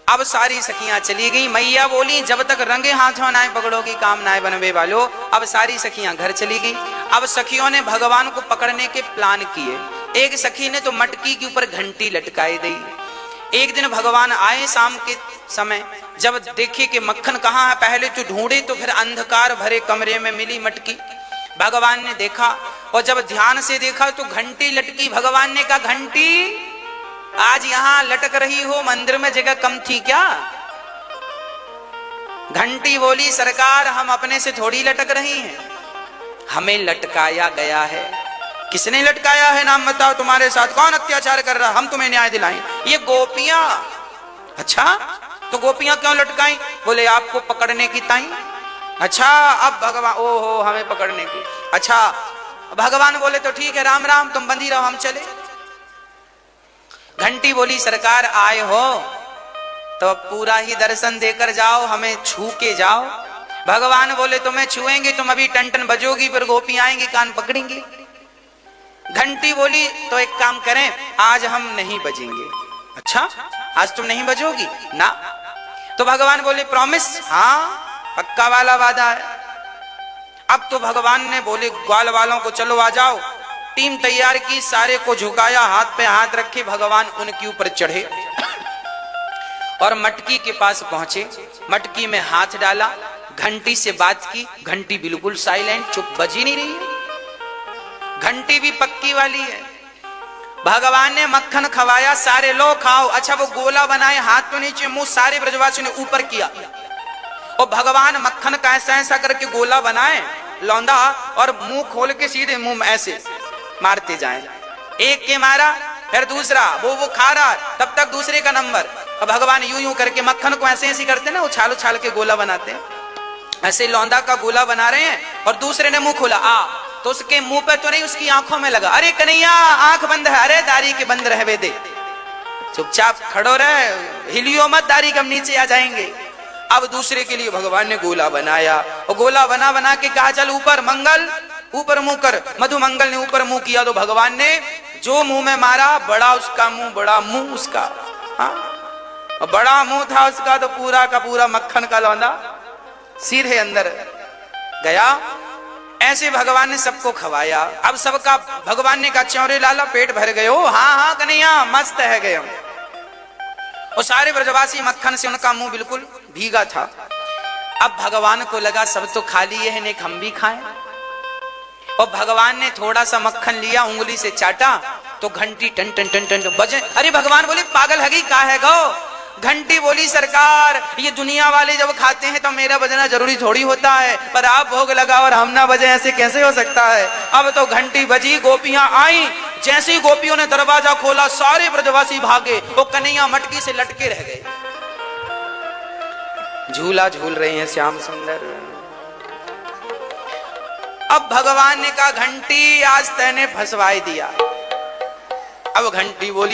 अब सारी सखियां चली गई। मैया बोली, जब तक रंगे हाथों नाए पकड़ोगी काम नाए बनवे वालो। अब सारी सखियां घर चली गई। अब सखियों ने भगवान को पकड़ने के प्लान किए। एक सखी ने तो मटकी के ऊपर घंटी लटकाई दी। एक दिन भगवान आए शाम के समय, जब देखे कि मक्खन कहाँ है, पहले तो ढूंढे तो फिर अंधकार भरे कमरे में मिली मटकी। भगवान ने देखा और जब ध्यान से देखा तो घंटी लटकी। भगवान ने कहा, घंटी आज यहां लटक रही हो, मंदिर में जगह कम थी क्या? घंटी बोली, सरकार हम अपने से थोड़ी लटक रही हैं, हमें लटकाया गया है। किसने लटकाया है? नाम बताओ, तुम्हारे साथ कौन अत्याचार कर रहा? हम तुम्हें न्याय दिलाएं। ये गोपियां। अच्छा, तो गोपियां क्यों लटकाई? बोले आपको पकड़ने की ताई। अच्छा, अब भगवान, ओहो हमें पकड़ने की। अच्छा, भगवान बोले तो ठीक है, राम राम, तुम बंधी रहो, हम चले। घंटी बोली, सरकार आए हो तो पूरा ही दर्शन देकर जाओ, हमें छू के जाओ। भगवान बोले, तुम्हें छुएंगे, तुम अभी टन टन बजोगी, फिर गोपी आएंगी, कान पकड़ेंगी। घंटी बोली, तो एक काम करें, आज हम नहीं बजेंगे। अच्छा, आज तुम नहीं बजोगी ना? तो भगवान बोले, प्रॉमिस? हाँ, पक्का वाला वादा है। अब तो भगवान ने बोले, ग्वाल वालों को चलो आ जाओ। टीम तैयार की, सारे को झुकाया, हाथ पे हाथ रखे, भगवान उनके ऊपर चढ़े और मटकी के पास पहुंचे। मटकी में हाथ डाला, घंटी से बात की। घंटी बिल्कुल साइलेंट, चुप, बजी नहीं रही। घंटी भी पक्की वाली है। भगवान ने मक्खन खवाया, सारे लो खाओ। अच्छा, वो गोला बनाए, हाथ तो नीचे, मुंह सारे ब्रजवासी ने ऊपर किया, और भगवान मक्खन का ऐसा ऐसा करके गोला बनाए, लौंदा, और मुंह खोल के सीधे मुंह में ऐसे मारते जाएं। एक के मारा, फिर दूसरा, वो खा रहा, तब तक दूसरे का नंबर। और भगवान यूं यूं करके मक्खन को ऐसे ऐसे करते ना, उछाल उछाल के गोला बनाते हैं। ऐसे लौंदा का गोला बना रहे हैं, और दूसरे ने मुंह खोला, तो उसके मुंह पे तो नहीं, उसकी आंखों में लगा। अरे कन्हैया आंख बंद है। अरे दारी के बंद रहवे दे, चुपचाप खड़ो रहे, हिलियो मत, दारी कम नीचे आ जाएंगे। अब दूसरे के लिए भगवान ने गोला बनाया, और गोला बना बना के कहा, चल ऊपर मंगल, ऊपर मुंह कर। मधु मंगल ने ऊपर मुंह किया, तो भगवान ने जो मुंह में मारा, बड़ा उसका मुंह, बड़ा मुंह उसका, हाँ बड़ा मुंह था उसका, तो पूरा का पूरा मक्खन का लौंदा सीधे अंदर गया। ऐसे भगवान ने सबको खवाया। अब सबका भगवान ने कहा च्योरे लाला पेट भर गए हो? हाँ हाँ कन्हैया मस्त है गए। और सारे ब्रजवासी मक्खन से उनका मुंह बिल्कुल भीगा था। अब भगवान को लगा सब तो खा लिए हैं, नेक हम भी खाएं। और भगवान ने थोड़ा सा मक्खन लिया, उंगली से चाटा तो घंटी टन टन टन टन बजे। अरे भगवान बोले पागल हगी का है गो? घंटी बोली सरकार ये दुनिया वाले जब खाते हैं तो मेरा बजना जरूरी थोड़ी होता है, पर आप भोग लगा और हम ना बजे, ऐसे कैसे हो सकता है? अब तो घंटी बजी, गोपियां आई। जैसे ही गोपियों ने दरवाजा खोला सारे ब्रजवासी भागे। वो कन्हैया मटकी से लटके रह गए। झूला झूल रहे हैं श्याम सुंदर। अब भगवान ने कहा घंटी आज तैने फंसवाई दिया। अब घंटी बोली